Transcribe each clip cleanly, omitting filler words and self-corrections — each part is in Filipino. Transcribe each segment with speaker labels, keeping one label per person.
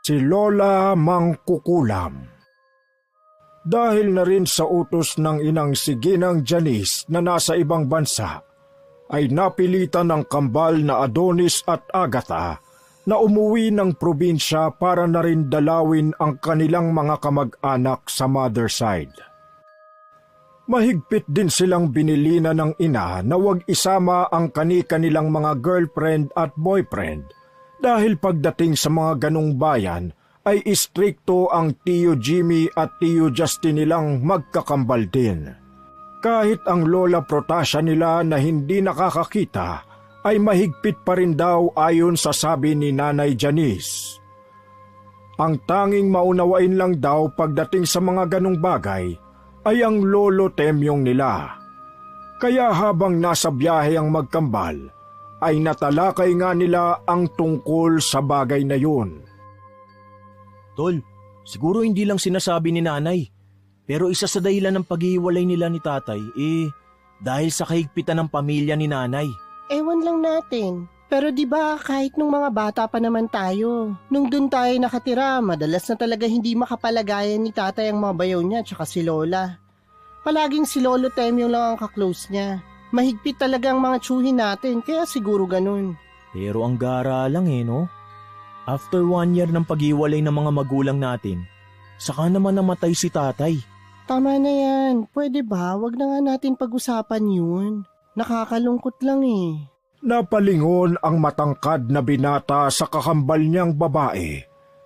Speaker 1: si Lola Mangkukulam. Dahil na rin sa utos ng inang si Ginang Janice na nasa ibang bansa, ay napilitan ng kambal na Adonis at Agatha na umuwi ng probinsya para na rin dalawin ang kanilang mga kamag-anak sa mother side. Mahigpit din silang binilina ng ina na huwag isama ang kani-kanilang mga girlfriend at boyfriend dahil pagdating sa mga ganong bayan ay istrikto ang Tiyo Jimmy at Tiyo Justin nilang magkakambal din. Kahit ang Lola Protasya nila na hindi nakakakita ay mahigpit pa rin daw ayon sa sabi ni Nanay Janice. Ang tanging maunawain lang daw pagdating sa mga ganong bagay ay ang Lolo Temyong nila. Kaya habang nasa biyahe ang magkambal, ay natalakay nga nila ang tungkol sa bagay na yun.
Speaker 2: Tol, siguro hindi lang sinasabi ni nanay, pero isa sa dahilan ng paghihiwalay nila ni tatay, dahil sa kahigpitan ng pamilya ni nanay.
Speaker 3: Ewan lang natin. Pero di ba kahit nung mga bata pa naman tayo, nung dun tayo nakatira, madalas na talaga hindi makapalagayan ni tatay ang mga bayaw niya tsaka si Lola. Palaging si Lolo Temyo lang ang kaklose niya. Mahigpit talaga ang mga tsuhin natin, kaya siguro ganun.
Speaker 2: Pero ang gara lang no? After 1 year ng paghiwalay ng mga magulang natin, saka naman namatay si tatay.
Speaker 3: Tama na yan. Pwede ba? Wag na nga natin pag-usapan yun. Nakakalungkot lang
Speaker 1: Napalingon ang matangkad na binata sa kakambal niyang babae.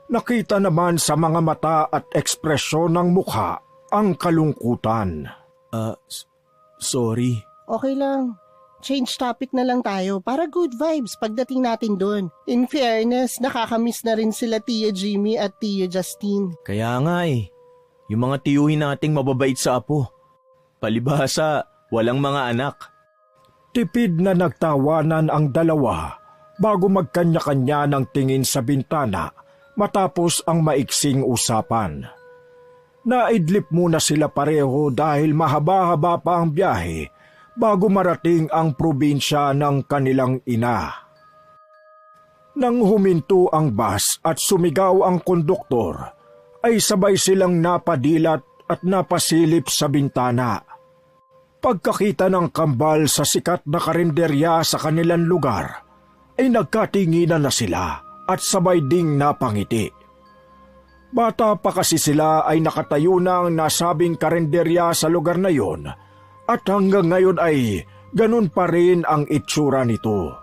Speaker 1: Nakita naman sa mga mata at ekspresyon ng mukha ang kalungkutan.
Speaker 2: Sorry.
Speaker 3: Okay lang. Change topic na lang tayo para good vibes pagdating natin doon. In fairness, nakakamiss na rin sila Tia Jimmy at Tia Justine.
Speaker 2: Kaya nga yung mga tiyuhin nating mababait sa apo. Palibhasa, walang mga anak.
Speaker 1: Tipid na nagtawanan ang dalawa bago magkanya-kanya ng tingin sa bintana matapos ang maiksing usapan. Naidlip muna sila pareho dahil mahaba-haba pa ang biyahe bago marating ang probinsya ng kanilang ina. Nang huminto ang bus at sumigaw ang konduktor, ay sabay silang napadilat at napasilip sa bintana. Pagkakita ng kambal sa sikat na karinderya sa kanilang lugar, ay nagkatinginan na sila at sabay ding napangiti. Bata pa kasi sila ay nakatayo na ang nasabing karinderya sa lugar na yon at hanggang ngayon ay ganun pa rin ang itsura nito.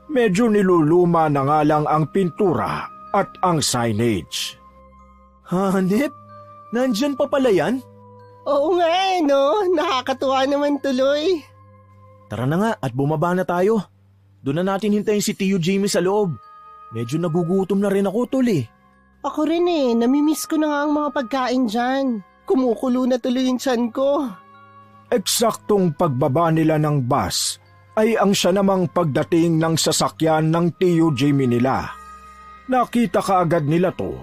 Speaker 1: Medyo niluluma na nga lang ang pintura at ang signage.
Speaker 2: Hanep? Nandyan pa pala yan?
Speaker 3: Oo nga no? Nakakatuwa naman tuloy.
Speaker 2: Tara na nga at bumaba na tayo. Doon na natin hintayin si Tio Jimmy sa loob. Medyo nagugutom na rin ako tol
Speaker 3: Ako rin namimiss ko na nga ang mga pagkain dyan. Kumukulo na tuloy yung tiyan ko.
Speaker 1: Eksaktong pagbaba nila ng bus ay ang siya namang pagdating ng sasakyan ng Tio Jimmy nila. Nakita kaagad nila to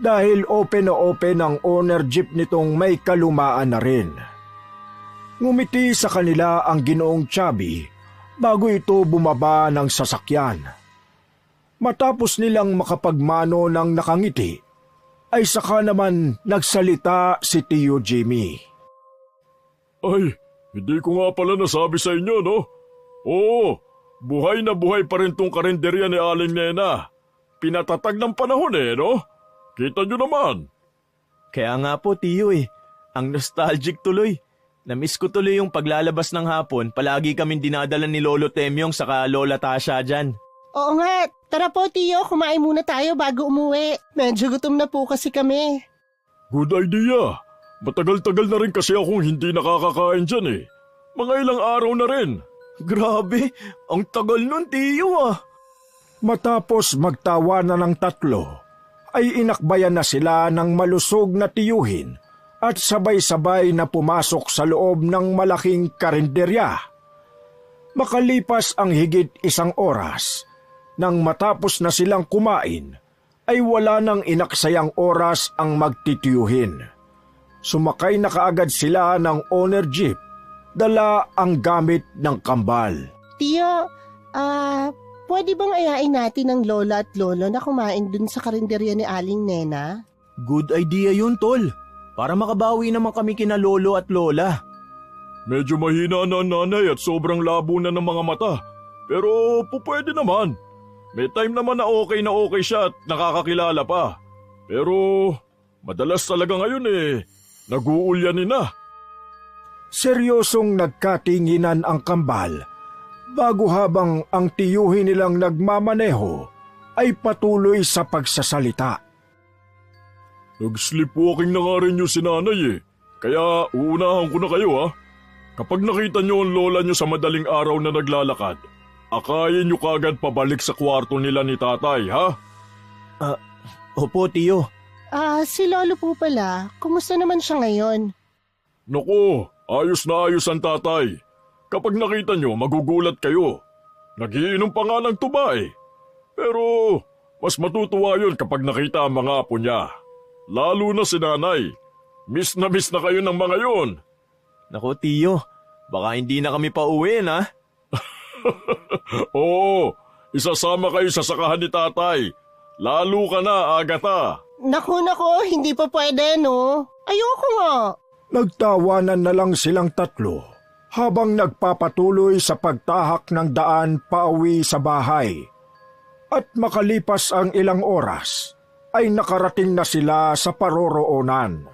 Speaker 1: dahil open na open ang owner jeep nitong may kalumaan na rin. Ngumiti sa kanila ang Ginoong Chubby bago ito bumaba ng sasakyan. Matapos nilang makapagmano ng nakangiti, ay saka naman nagsalita si Tio Jimmy.
Speaker 4: Ay, hindi ko nga pala nasabi sa inyo, no? Oo, buhay na buhay pa rin tong karinderya ni Aling Nena. Pinatatag ng panahon no? Kita nyo naman.
Speaker 2: Kaya nga po Tio ang nostalgic tuloy. Namiss ko tuloy yung paglalabas ng hapon, palagi kaming dinadala ni Lolo Temyong saka Lola Tasha dyan.
Speaker 3: Oo nga, tara po Tio, kumain muna tayo bago umuwi. Medyo gutom na po kasi kami.
Speaker 4: Good idea. Matagal-tagal na rin kasi akong hindi nakakakain dyan Mga ilang araw na rin.
Speaker 2: Grabe, ang tagal nun Tio
Speaker 1: Matapos magtawanan ng tatlo, ay inakbayan na sila ng malusog na tiyuhin at sabay-sabay na pumasok sa loob ng malaking karinderya. Makalipas ang higit 1 oras, nang matapos na silang kumain, ay wala nang inaksayang oras ang magtitiyuhin. Sumakay na kaagad sila ng owner jeep, dala ang gamit ng kambal.
Speaker 3: Tio, Pwede bang ayain natin ang lola at lolo na kumain dun sa karinderya ni Aling Nena?
Speaker 2: Good idea yun, Tol. Para makabawi naman kami kina lolo at lola.
Speaker 4: Medyo mahina na ang nanay at sobrang labo na ng mga mata. Pero pwede naman. May time naman na okay siya at nakakakilala pa. Pero madalas talaga ngayon nag-uulyanin na.
Speaker 1: Seryosong nagkatinginan ang kambal bago habang ang tiyuhin nilang nagmamaneho ay patuloy sa pagsasalita.
Speaker 4: Nag-sleepwalking na nga rin yung sinanay Kaya uunahan ko na kayo Kapag nakita niyo ang lola niyo sa madaling araw na naglalakad, akayin niyo kagad pabalik sa kwarto nila ni tatay, ha?
Speaker 2: Opo, tiyo.
Speaker 3: Si lolo po pala. Kumusta naman siya ngayon?
Speaker 4: Naku, ayos na ayos ang tatay. Kapag nakita niyo, magugulat kayo. Nagiinom pa nga ng tuba Pero mas matutuwa yun kapag nakita ang mga apo niya. Lalo na si nanay. Miss na kayo ng mga yun.
Speaker 2: Naku, tiyo. Baka hindi na kami pauwiin, ha?
Speaker 4: Oo, isasama kayo sa sakahan ni tatay. Lalo ka na, Agatha.
Speaker 3: Naku, hindi pa pwede, no? Ayoko nga.
Speaker 1: Nagtawanan na lang silang tatlo habang nagpapatuloy sa pagtahak ng daan pauwi sa bahay. At makalipas ang ilang oras, ay nakarating na sila sa paroroonan.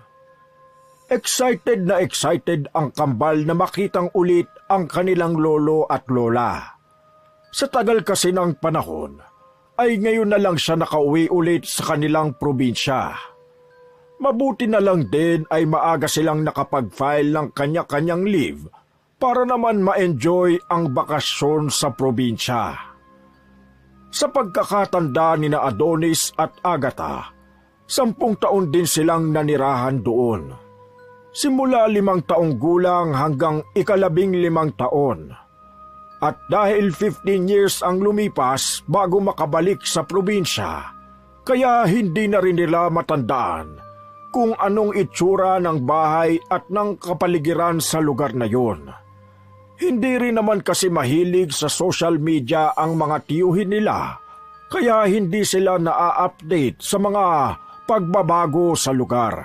Speaker 1: Excited ang kambal na makitang ulit ang kanilang lolo at lola. Sa tagal kasi ng panahon, ay ngayon na lang siya nakauwi ulit sa kanilang probinsya. Mabuti na lang din ay maaga silang nakapag-file ng kanya-kanyang leave para naman ma-enjoy ang bakasyon sa probinsya. Sa pagkakatanda ni na Adonis at Agatha, 10 taon din silang nanirahan doon. Simula 5 taong gulang hanggang 15 taon. At dahil 15 years ang lumipas bago makabalik sa probinsya, kaya hindi na rin nila matandaan kung anong itsura ng bahay at ng kapaligiran sa lugar na yon. Hindi rin naman kasi mahilig sa social media ang mga tiyuhin nila, kaya hindi sila naa-update sa mga pagbabago sa lugar.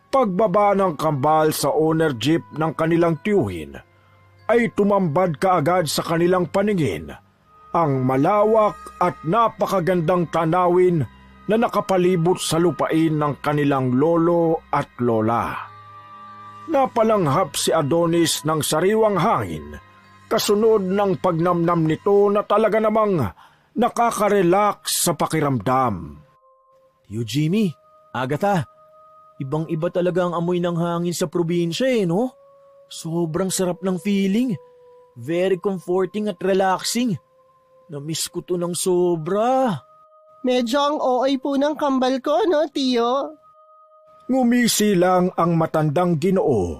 Speaker 1: Pagbaba ng kambal sa owner jeep ng kanilang tiyuhin, ay tumambad kaagad sa kanilang paningin ang malawak at napakagandang tanawin na nakapalibot sa lupain ng kanilang lolo at lola. Napalanghap si Adonis ng sariwang hangin, kasunod ng pagnamnam nito na talaga namang nakaka-relax sa pakiramdam.
Speaker 2: Tiyo Jimmy, Agatha, ibang-iba talaga ang amoy ng hangin sa probinsya no? Sobrang sarap ng feeling. Very comforting at relaxing. Namiss ko to ng sobra.
Speaker 3: Medyo ang OA po ng kambal ko, no, tiyo?
Speaker 1: Ngumisi lang ang matandang Ginoo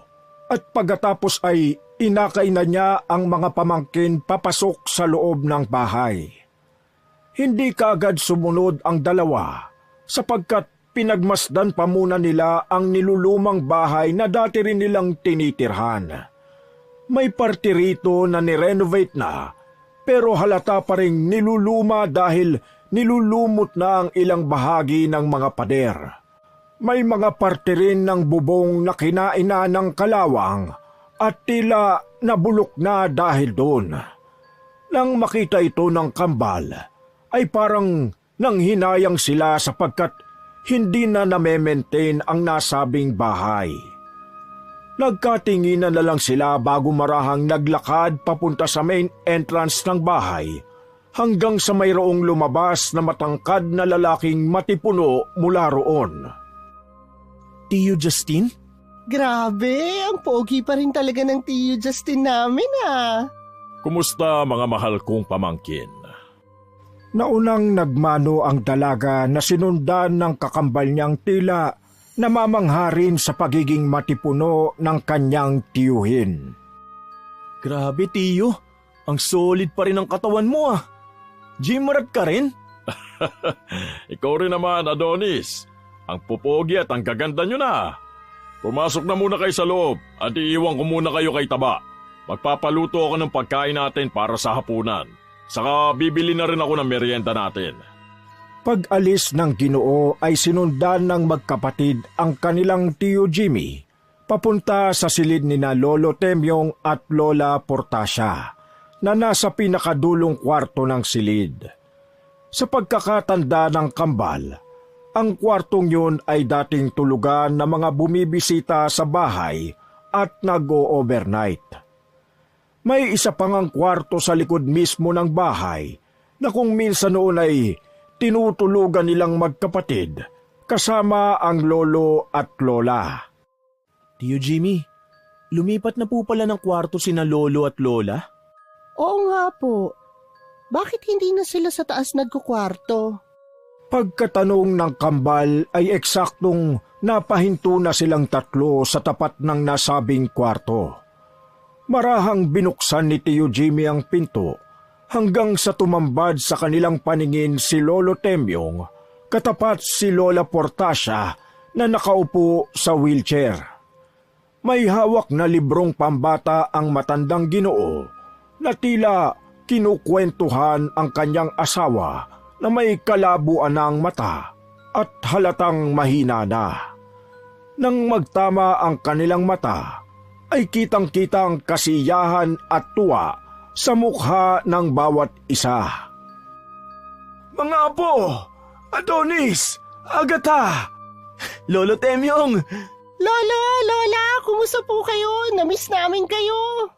Speaker 1: at pagkatapos ay inakay na niya ang mga pamangkin papasok sa loob ng bahay. Hindi kaagad sumunod ang dalawa sapagkat pinagmasdan pa muna nila ang nilulumang bahay na dati rin nilang tinitirhan. May parte rito na nirenovate na, pero halata pa rin niluluma dahil nilulumot na ang ilang bahagi ng mga pader. May mga parte rin ng bubong na kinain na ng kalawang at tila nabulok na dahil doon. Nang makita ito ng kambal, ay parang nanghinayang sila sapagkat hindi na name-maintain ang nasabing bahay. Nagkatinginan na lang sila bago marahang naglakad papunta sa main entrance ng bahay hanggang sa mayroong lumabas na matangkad na lalaking matipuno mula roon.
Speaker 2: Tiyo Justin?
Speaker 3: Grabe, ang pogi pa rin talaga ng tiyo Justin namin
Speaker 4: Kumusta mga mahal kong pamangkin?
Speaker 1: Naunang nagmano ang dalaga na sinundan ng kakambal niyang tila namamangharin sa pagiging matipuno ng kanyang tiyuhin.
Speaker 2: Grabe tiyo, ang solid pa rin ang katawan mo Gym-rat ka rin?
Speaker 4: Ikaw rin naman, Adonis. Ang pupogi at ang gaganda nyo na. Pumasok na muna kayo sa loob at iiwan ko muna kayo kay Taba. Magpapaluto ako ng pagkain natin para sa hapunan. Saka bibili na rin ako ng merienda natin.
Speaker 1: Pag-alis ng Ginoo ay sinundan ng magkapatid ang kanilang Tio Jimmy papunta sa silid ni na Lolo Temyong at Lola Portasia na nasa pinakadulong kwarto ng silid. Sa pagkakatanda ng kambal, ang kwartong yun ay dating tulugan ng mga bumibisita sa bahay at nag-o-overnight. May isa pang ang kwarto sa likod mismo ng bahay na kung minsan noon ay tinutulugan nilang magkapatid kasama ang lolo at lola.
Speaker 2: Tio Jimmy, lumipat na po pala ng kwarto sina lolo at lola?
Speaker 3: Oo nga po. Bakit hindi na sila sa taas nagkukwarto?
Speaker 1: Pagkatanong ng kambal ay eksaktong napahinto na silang tatlo sa tapat ng nasabing kwarto. Marahang binuksan ni Tio Jimmy ang pinto hanggang sa tumambad sa kanilang paningin si Lolo Temyong, katapat si Lola Portasia na nakaupo sa wheelchair. May hawak na librong pambata ang matandang Ginoo na tila kinukwentuhan ang kanyang asawa na may kalabuan ng mata at halatang mahina na. Nang magtama ang kanilang mata, ay kitang-kita ang kasiyahan at tuwa sa mukha ng bawat isa. Mga apo! Adonis! Agatha!
Speaker 2: Lolo Temyong!
Speaker 3: Lolo, Lola, kumusta po kayo? Namiss namin kayo.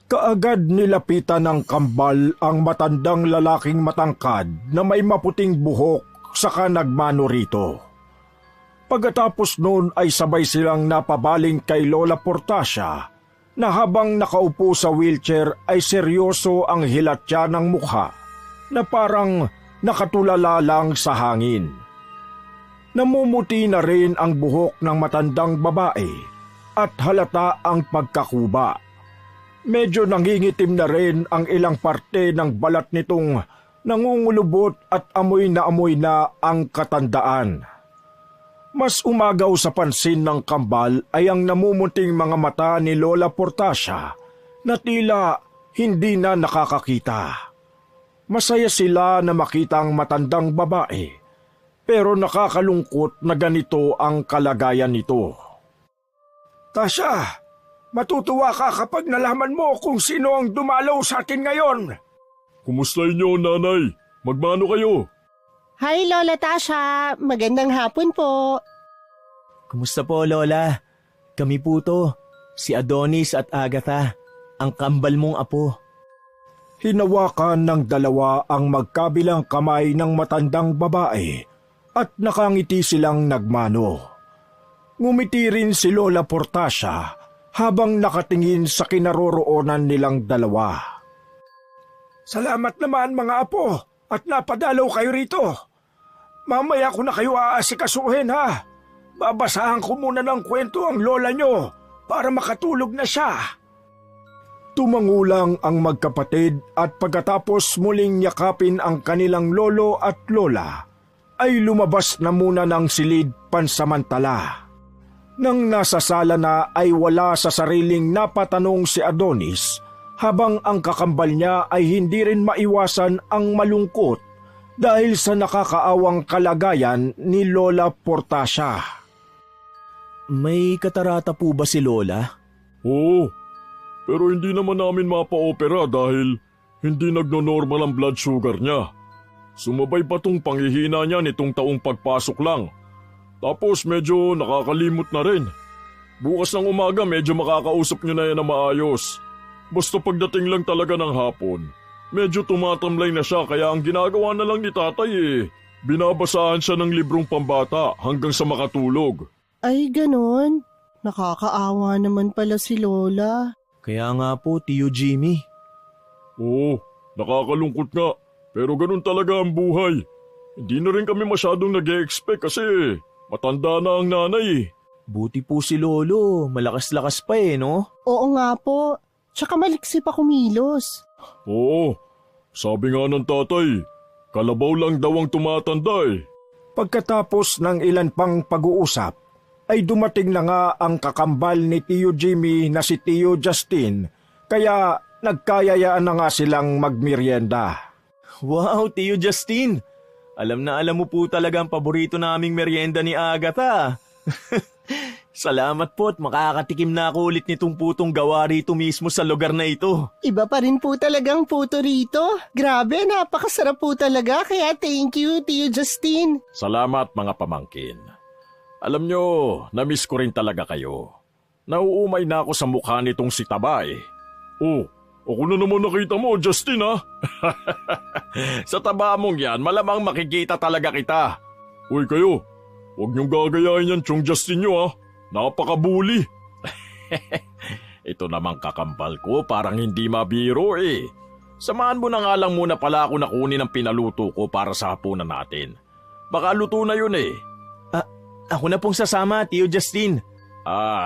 Speaker 1: Kaagad nilapitan ng kambal ang matandang lalaking matangkad na may maputing buhok saka nagmano rito. Pagkatapos noon ay sabay silang napabaling kay Lola Portasia na habang nakaupo sa wheelchair ay seryoso ang hilatya ng mukha na parang nakatulala lang sa hangin. Namumuti na rin ang buhok ng matandang babae at halata ang pagkakuba. Medyo nangingitim na rin ang ilang parte ng balat nitong nangungulubot at amoy na ang katandaan. Mas umagaw sa pansin ng kambal ay ang namumuting mga mata ni Lola Portasia na tila hindi na nakakakita. Masaya sila na makita ang matandang babae, pero nakakalungkot na ganito ang kalagayan nito. Tasha, matutuwa ka kapag nalaman mo kung sino ang dumalaw sa atin ngayon.
Speaker 4: Kumusta inyo, nanay? Magmano kayo?
Speaker 3: Hi, Lola Tasha. Magandang hapon po.
Speaker 2: Kumusta po, Lola? Kami po to, si Adonis at Agatha, ang kambal mong apo.
Speaker 1: Hinawakan ng dalawa ang magkabilang kamay ng matandang babae at nakangiti silang nagmano. Ngumiti rin si Lola Portasia habang nakatingin sa kinaroroonan nilang dalawa. Salamat naman mga apo at napadalaw kayo rito. Mamaya ko na kayo aasikasuhin ha. Babasahan ko muna ng kwento ang lola nyo para makatulog na siya. Tumangulang ang magkapatid at pagkatapos muling yakapin ang kanilang lolo at lola, ay lumabas na muna ng silid pansamantala. Nang nasa sala na ay wala sa sariling napatanong si Adonis, habang ang kakambal niya ay hindi rin maiwasan ang malungkot dahil sa nakakaawang kalagayan ni Lola Portasia.
Speaker 2: May katarata po ba si Lola?
Speaker 4: Oo, pero hindi naman namin mapa-opera dahil hindi nagno-normal ang blood sugar niya. Sumabay pa tong panghihina niya nitong taong pagpasok lang. Tapos medyo nakakalimot na rin. Bukas ng umaga medyo makakausap niyo na yan na maayos. Basta pagdating lang talaga ng hapon, medyo tumatamlay na siya kaya ang ginagawa na lang ni tatay binabasahan siya ng librong pambata hanggang sa makatulog.
Speaker 3: Ay, ganon. Nakakaawa naman pala si Lola.
Speaker 2: Kaya nga po, Tio Jimmy.
Speaker 4: Oo, nakakalungkot nga. Pero ganun talaga ang buhay. Hindi na rin kami masyadong nag-e-expect kasi matanda na ang nanay.
Speaker 2: Buti po si Lolo, malakas-lakas pa no?
Speaker 3: Oo nga po. Tsaka maliksi pa kumilos.
Speaker 4: Oo, sabi nga ng tatay, kalabaw lang daw ang tumatanda
Speaker 1: Pagkatapos ng ilan pang pag-uusap, ay dumating na nga ang kakambal ni Tio Jimmy na si Tio Justin, kaya nagkayayaan na nga silang magmerienda.
Speaker 2: Wow, Tio Justin! Alam na alam mo po talaga ang paborito naming merienda ni Agatha. Salamat po at makakatikim na ako ulit nitong putong gawa rito mismo sa lugar na ito.
Speaker 3: Iba pa rin po talagang puto rito. Grabe, napakasarap po talaga. Kaya thank you, Tio Justin.
Speaker 4: Salamat mga pamangkin. Alam nyo, na-miss ko rin talaga kayo. Nauumay na ako sa mukha nitong si Tabay. Oh, ako na naman nakita mo, Justin ha? Sa taba mong yan, malamang makikita talaga kita. Uy kayo, huwag niyong gagayahin yan Chong Justin nyo ha. Napakabuli. Ito namang kakambal ko, parang hindi mabiro eh. Samahan mo na nga lang muna pala ako nakunin ang pinaluto ko para sa hapunan natin. Baka luto na yun eh.
Speaker 2: Ako na pong sasama, Tio Justin.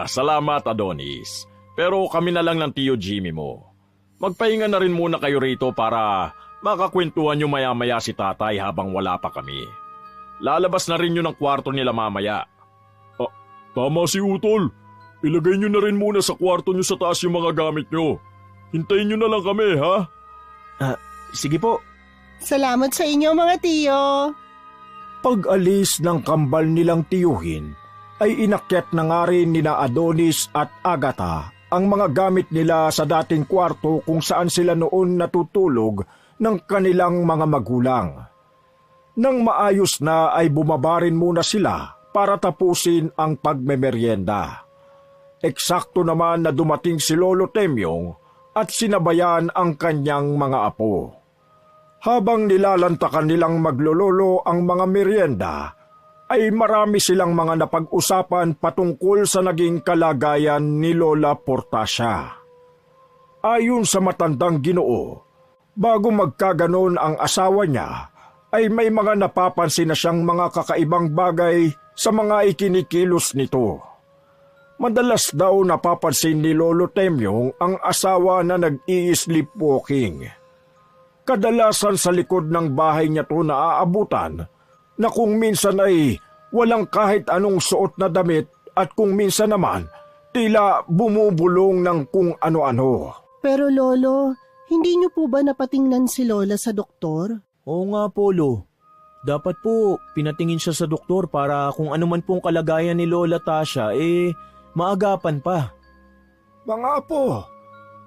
Speaker 4: Salamat Adonis. Pero kami na lang ng Tio Jimmy mo. Magpahinga na rin muna kayo rito para makakwentuhan nyo maya-maya si tatay habang wala pa kami. Lalabas na rin yun ng kwarto nila mamaya. Tama si Utol. Ilagay nyo na rin muna sa kwarto nyo sa taas yung mga gamit nyo. Hintayin nyo na lang kami, ha?
Speaker 2: Sige po.
Speaker 3: Salamat sa inyo mga tiyo.
Speaker 1: Pag-alis ng kambal nilang tiyuhin, ay inakyat na nga rin nina Adonis at Agatha ang mga gamit nila sa dating kwarto kung saan sila noon natutulog ng kanilang mga magulang. Nang maayos na ay bumaba rin muna sila para tapusin ang pagmemeryenda. Eksakto naman na dumating si Lolo Temyong at sinabayan ang kanyang mga apo. Habang nilalantakan nilang maglololo ang mga merienda, ay marami silang mga napag-usapan patungkol sa naging kalagayan ni Lola Portacia. Ayon sa matandang Ginoo, bago magkaganon ang asawa niya, ay may mga napapansin na siyang mga kakaibang bagay sa mga ikinikilos nito. Madalas daw napapansin ni Lolo Temyong ang asawa na nag-i-sleepwalking. Kadalasan sa likod ng bahay niya to naaabutan na kung minsan ay walang kahit anong suot na damit at kung minsan naman tila bumubulong ng kung ano-ano.
Speaker 3: Pero Lolo, hindi niyo po ba napatingnan si Lola sa doktor?
Speaker 2: Oo nga po, Lo. Dapat po pinatingin siya sa doktor para kung ano man pong kalagayan ni Lola Tasha maagapan pa.
Speaker 1: Mga apo,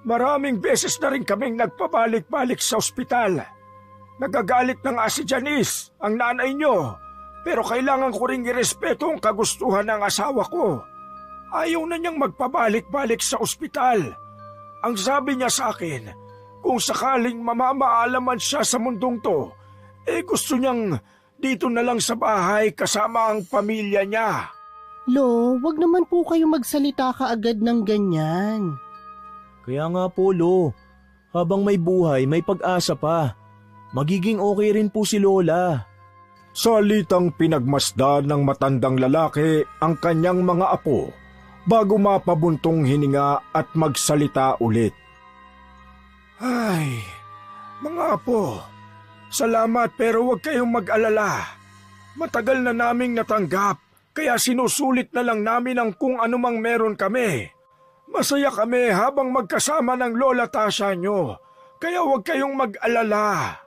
Speaker 1: maraming beses na rin kaming nagpabalik-balik sa ospital. Nagagalit na nga si Janice, ang nanay niyo, pero kailangan ko ring irespeto ang kagustuhan ng asawa ko. Ayaw na niyang magpabalik-balik sa ospital. Ang sabi niya sa akin, kung sakaling mamamaalaman siya sa mundong to, gusto niyang dito na lang sa bahay kasama ang pamilya niya.
Speaker 3: Lo, wag naman po kayo magsalita kaagad ng ganyan.
Speaker 2: Kaya nga po, Lo, habang may buhay, may pag-asa pa. Magiging okay rin po si Lola.
Speaker 1: Salitang pinagmasdan ng matandang lalaki ang kanyang mga apo bago mapabuntong hininga at magsalita ulit. Ay, mga apo, salamat pero huwag kayong mag-alala. Matagal na naming natanggap kaya sinusulit na lang namin ang kung anumang meron kami. Masaya kami habang magkasama ng Lola Tasha nyo, kaya huwag kayong mag-alala.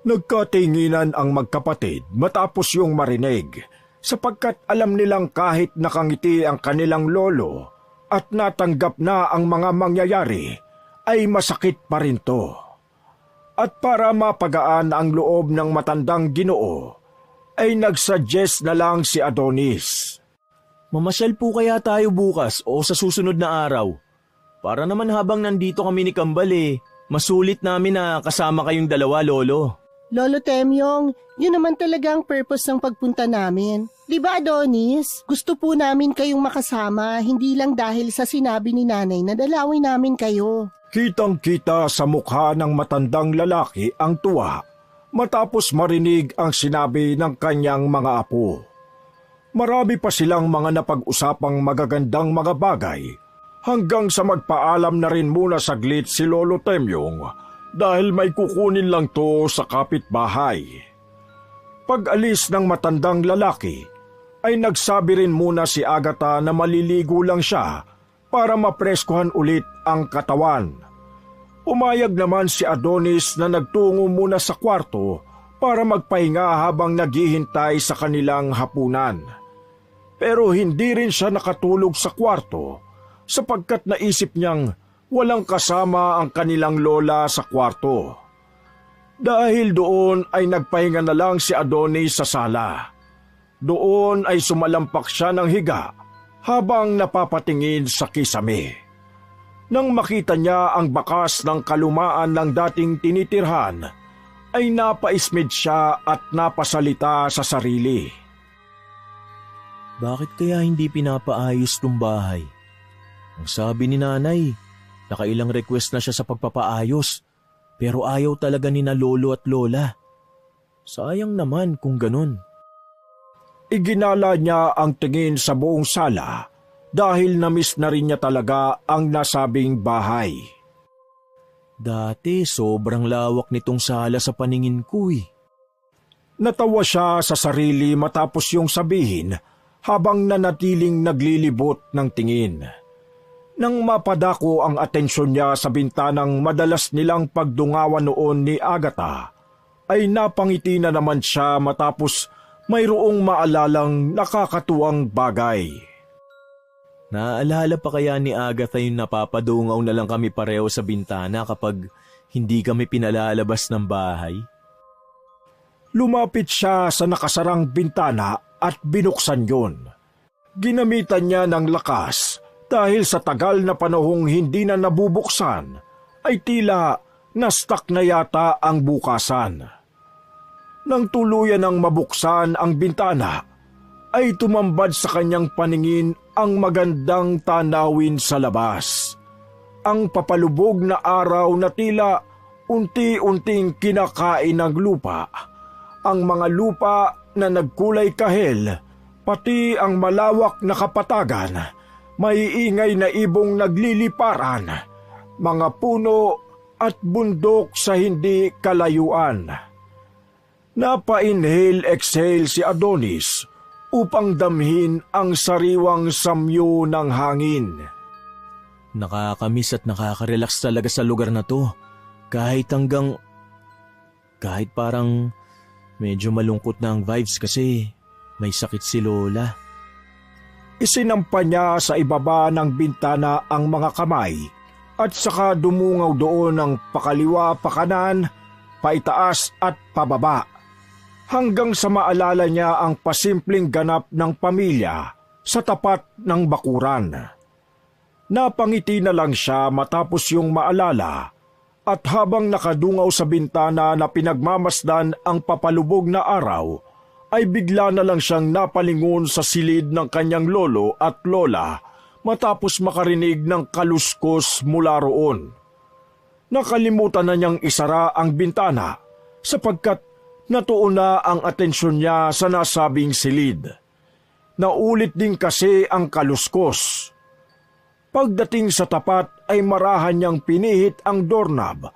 Speaker 1: Nagkatinginan ang magkapatid matapos yung marinig, sapagkat alam nilang kahit nakangiti ang kanilang lolo at natanggap na ang mga mangyayari, ay masakit pa rin to. At para mapagaan ang loob ng matandang Ginoo, ay nagsuggest na lang si Adonis.
Speaker 2: Mamasyal po kaya tayo bukas o sa susunod na araw? Para naman habang nandito kami ni Kambal masulit namin na kasama kayong dalawa, Lolo.
Speaker 3: Lolo Temyong, yun naman talaga ang purpose ng pagpunta namin. Di ba Adonis? Gusto po namin kayong makasama, hindi lang dahil sa sinabi ni nanay na dalawin namin kayo.
Speaker 1: Kitang-kita sa mukha ng matandang lalaki ang tuwa matapos marinig ang sinabi ng kanyang mga apo. Marami pa silang mga napag-usapang magagandang mga bagay hanggang sa magpaalam na rin muna saglit si Lolo Temyong dahil may kukunin lang to sa kapitbahay. Pag-alis ng matandang lalaki, ay nagsabi rin muna si Agatha na maliligo lang siya para mapreskuhan ulit ang katawan. Umayag naman si Adonis na nagtungo muna sa kwarto para magpahinga habang naghihintay sa kanilang hapunan. Pero hindi rin siya nakatulog sa kwarto sapagkat naisip niyang walang kasama ang kanilang lola sa kwarto. Dahil doon ay nagpahinga na lang si Adonis sa sala. Doon ay sumalampak siya ng higa habang napapatingin sa kisame. Nang makita niya ang bakas ng kalumaan ng dating tinitirhan, ay napaismid siya at napasalita sa sarili.
Speaker 2: Bakit kaya hindi pinapaayos tong bahay? Ang sabi ni nanay, nakailang request na siya sa pagpapaayos, pero ayaw talaga ni na lolo at lola. Sayang naman kung ganun.
Speaker 1: Iginala niya ang tingin sa buong sala dahil na-miss na rin niya talaga ang nasabing bahay.
Speaker 2: Dati sobrang lawak nitong sala sa paningin ko eh.
Speaker 1: Natawa siya sa sarili matapos yung sabihin habang nanatiling naglilibot ng tingin. Nang mapadako ang atensyon niya sa bintanang madalas nilang pagdungawan noon ni Agatha, ay napangiti na naman siya matapos mayroong maalalang nakakatuwang bagay.
Speaker 2: Naaalala pa kaya ni Agatha yung napapadungaw na lang kami pareho sa bintana kapag hindi kami pinalalabas ng bahay?
Speaker 1: Lumapit siya sa nakasarang bintana at binuksan yun. Ginamitan niya ng lakas dahil sa tagal na panahong hindi na nabubuksan ay tila na-stuck na yata ang bukasan. Nang tuluyan ng mabuksan ang bintana, ay tumambad sa kanyang paningin ang magandang tanawin sa labas. Ang papalubog na araw na tila unti-unting kinakain ng lupa. Ang mga lupa na nagkulay kahel, pati ang malawak na kapatagan, may ingay na ibong nagliliparan, mga puno at bundok sa hindi kalayuan. Napa-inhale-exhale si Adonis upang damhin ang sariwang samyo ng hangin.
Speaker 2: Nakakamiss at nakaka-relax talaga sa lugar na to. Kahit parang medyo malungkot na ang vibes kasi may sakit si Lola.
Speaker 1: Isinampa niya sa ibaba ng bintana ang mga kamay at saka dumungaw doon ng pakaliwa, pakanan, paitaas at pababa. Hanggang sa maalala niya ang pasimpleng ganap ng pamilya sa tapat ng bakuran. Napangiti na lang siya matapos yung maalala at habang nakadungaw sa bintana na pinagmamasdan ang papalubog na araw, ay bigla na lang siyang napalingon sa silid ng kanyang lolo at lola matapos makarinig ng kaluskos mula roon. Nakalimutan na niyang isara ang bintana sapagkat natuon na ang atensyon niya sa nasabing silid. Naulit din kasi ang kaluskos. Pagdating sa tapat ay marahan niyang pinihit ang doorknob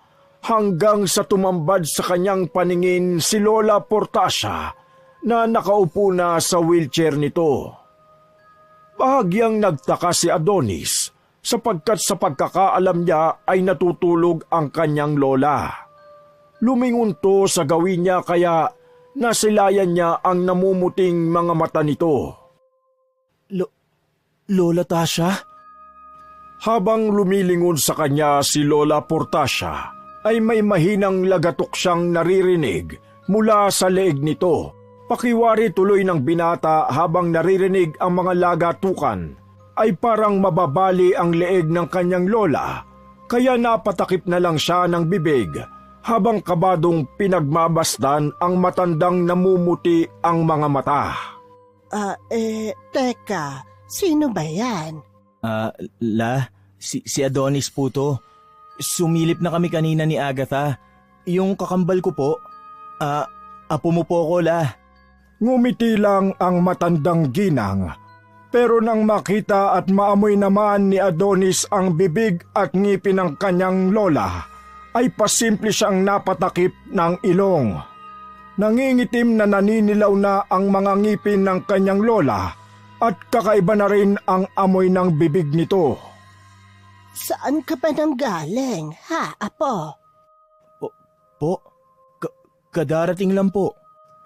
Speaker 1: hanggang sa tumambad sa kanyang paningin si Lola Portacia na nakaupo na sa wheelchair nito. Bahagyang nagtaka si Adonis sapagkat sa pagkakaalam niya ay natutulog ang kanyang lola. Lumingon to sa gawin niya kaya nasilayan niya ang namumuting mga mata nito.
Speaker 2: Lola Tasha?
Speaker 1: Habang lumilingon sa kanya si Lola Portacia, ay may mahinang lagatok siyang naririnig mula sa leeg nito. Pakiwari tuloy ng binata habang naririnig ang mga lagatukan, ay parang mababali ang leeg ng kanyang lola, kaya napatakip na lang siya ng bibig habang kabadong pinagmabasdan ang matandang namumuti ang mga mata.
Speaker 3: Teka, sino ba yan?
Speaker 2: Si Adonis po to. Sumilip na kami kanina ni Agatha. Yung kakambal ko po. Apo mo po ko, La.
Speaker 1: Ngumiti lang ang matandang ginang. Pero nang makita at maamoy naman ni Adonis ang bibig at ngipin ng kanyang lola, ay pasimple siyang napatakip ng ilong. Nangingitim na naninilaw na ang mga ngipin ng kanyang lola at kakaiba na rin ang amoy ng bibig nito.
Speaker 3: Saan ka ba nanggaling, ha, apo?
Speaker 2: Po, kadarating lang po.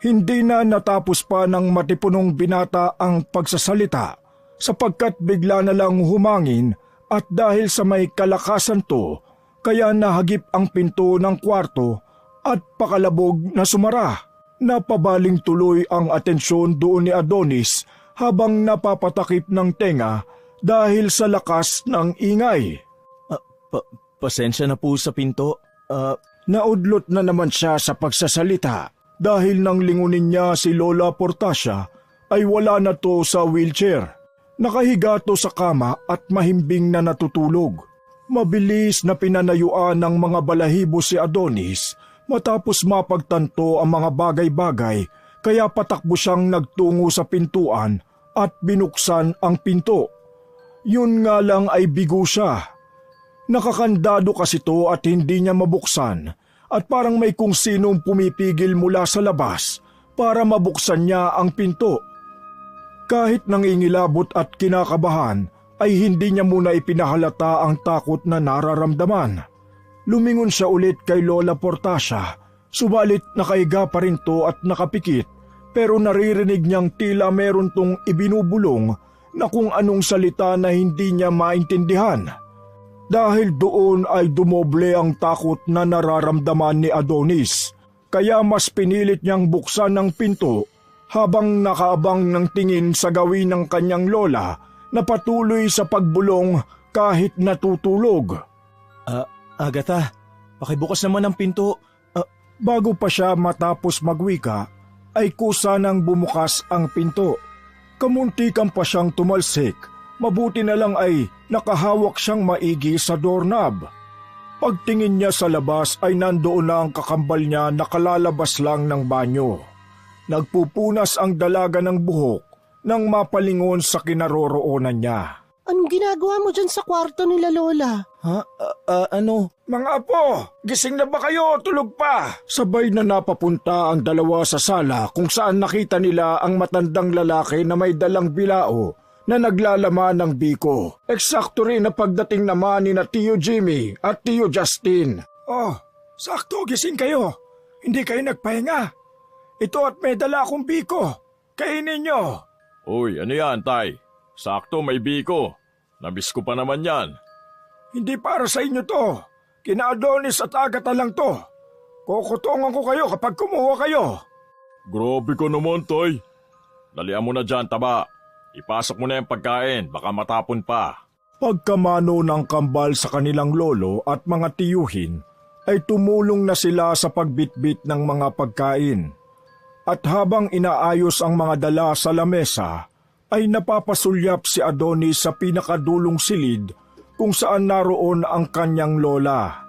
Speaker 1: Hindi na natapos pa ng matipunong binata ang pagsasalita sapagkat bigla na lang humangin at dahil sa may kalakasan to, kaya nahagip ang pinto ng kwarto at pakalabog na sumara. Napabaling tuloy ang atensyon doon ni Adonis habang napapatakip ng tenga dahil sa lakas ng ingay.
Speaker 2: Pasensya na po sa pinto.
Speaker 1: Naudlot na naman siya sa pagsasalita dahil nang lingunin niya si Lola Portacia ay wala na to sa wheelchair. Nakahiga to sa kama at mahimbing na natutulog. Mabilis na pinanayuan ng mga balahibo si Adonis matapos mapagtanto ang mga bagay-bagay kaya patakbo siyang nagtungo sa pintuan at binuksan ang pinto. Yun nga lang ay bigo siya. Nakakandado kasi to at hindi niya mabuksan at parang may kung sinong pumipigil mula sa labas para mabuksan niya ang pinto. Kahit nangingilabot at kinakabahan ay hindi niya muna ipinahalata ang takot na nararamdaman. Lumingon siya ulit kay Lola Portacia, subalit nakaiga pa rin to at nakapikit pero naririnig niyang tila meron tong ibinubulong na kung anong salita na hindi niya maintindihan. Dahil doon ay dumoble ang takot na nararamdaman ni Adonis, kaya mas pinilit niyang buksan ang pinto habang nakaabang ng tingin sa gawin ng kanyang lola na patuloy sa pagbulong kahit natutulog.
Speaker 2: Agatha, pakibukas naman ang pinto.
Speaker 1: Bago pa siya matapos magwika, ay kusa nang bumukas ang pinto. Kamuntikan pa siyang tumalsik, mabuti na lang ay nakahawak siyang maigi sa doorknob. Pagtingin niya sa labas ay nandoon na ang kakambal niya na kalalabas lang ng banyo. Nagpupunas ang dalaga ng buhok nang mapalingon sa kinaroroonan niya.
Speaker 3: Anong ginagawa mo dyan sa kwarto nila Lola?
Speaker 2: Ano?
Speaker 1: Mga apo, gising na ba kayo o tulog pa? Sabay na napapunta ang dalawa sa sala kung saan nakita nila ang matandang lalaki na may dalang bilao na naglalaman ng biko. Eksakto rin na pagdating naman ni na Tio Jimmy at Tio Justin. Oh, sakto gising kayo. Hindi kayo nagpahinga. Ito at may dala akong biko. Kainin nyo.
Speaker 4: Uy, ano yan, Tay? Sakto, may biko. Nabis ko pa naman yan.
Speaker 1: Hindi para sa inyo to. Kina Adonis at Agatha lang to. Kukutungan ko kayo kapag kumuha kayo.
Speaker 4: Grabe ka naman, Tay. Dalian mo na dyan, taba. Ipasok mo na yung pagkain, baka matapon pa.
Speaker 1: Pagkamano ng kambal sa kanilang lolo at mga tiyuhin, ay tumulong na sila sa pagbitbit ng mga pagkain. At habang inaayos ang mga dala sa lamesa, ay napapasulyap si Adonis sa pinakadulong silid kung saan naroon ang kanyang lola.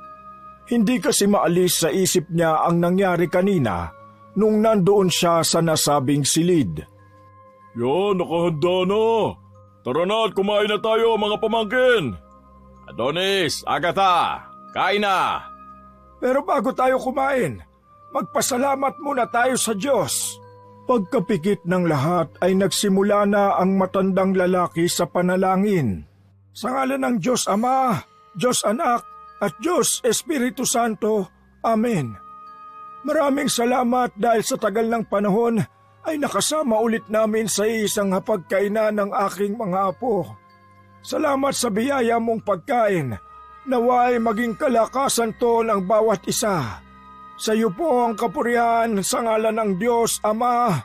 Speaker 1: Hindi kasi maalis sa isip niya ang nangyari kanina nung nandoon siya sa nasabing silid.
Speaker 4: Yan, nakahanda na. Tara na at kumain na tayo, mga pamangkin. Adonis, Agatha, kain na.
Speaker 1: Pero bago tayo kumain, magpasalamat muna tayo sa Diyos. Pagkapikit ng lahat ay nagsimula na ang matandang lalaki sa panalangin. Sa ngalan ng Diyos Ama, Diyos Anak, at Diyos Espiritu Santo. Amen. Maraming salamat dahil sa tagal ng panahon ay nakasama ulit namin sa isang hapagkainan ng aking mga apo. Salamat sa biyaya mong pagkain. Naway maging kalakasan to ng bawat isa. Sa iyo po ang kapurihan sa ngalan ng Diyos Ama,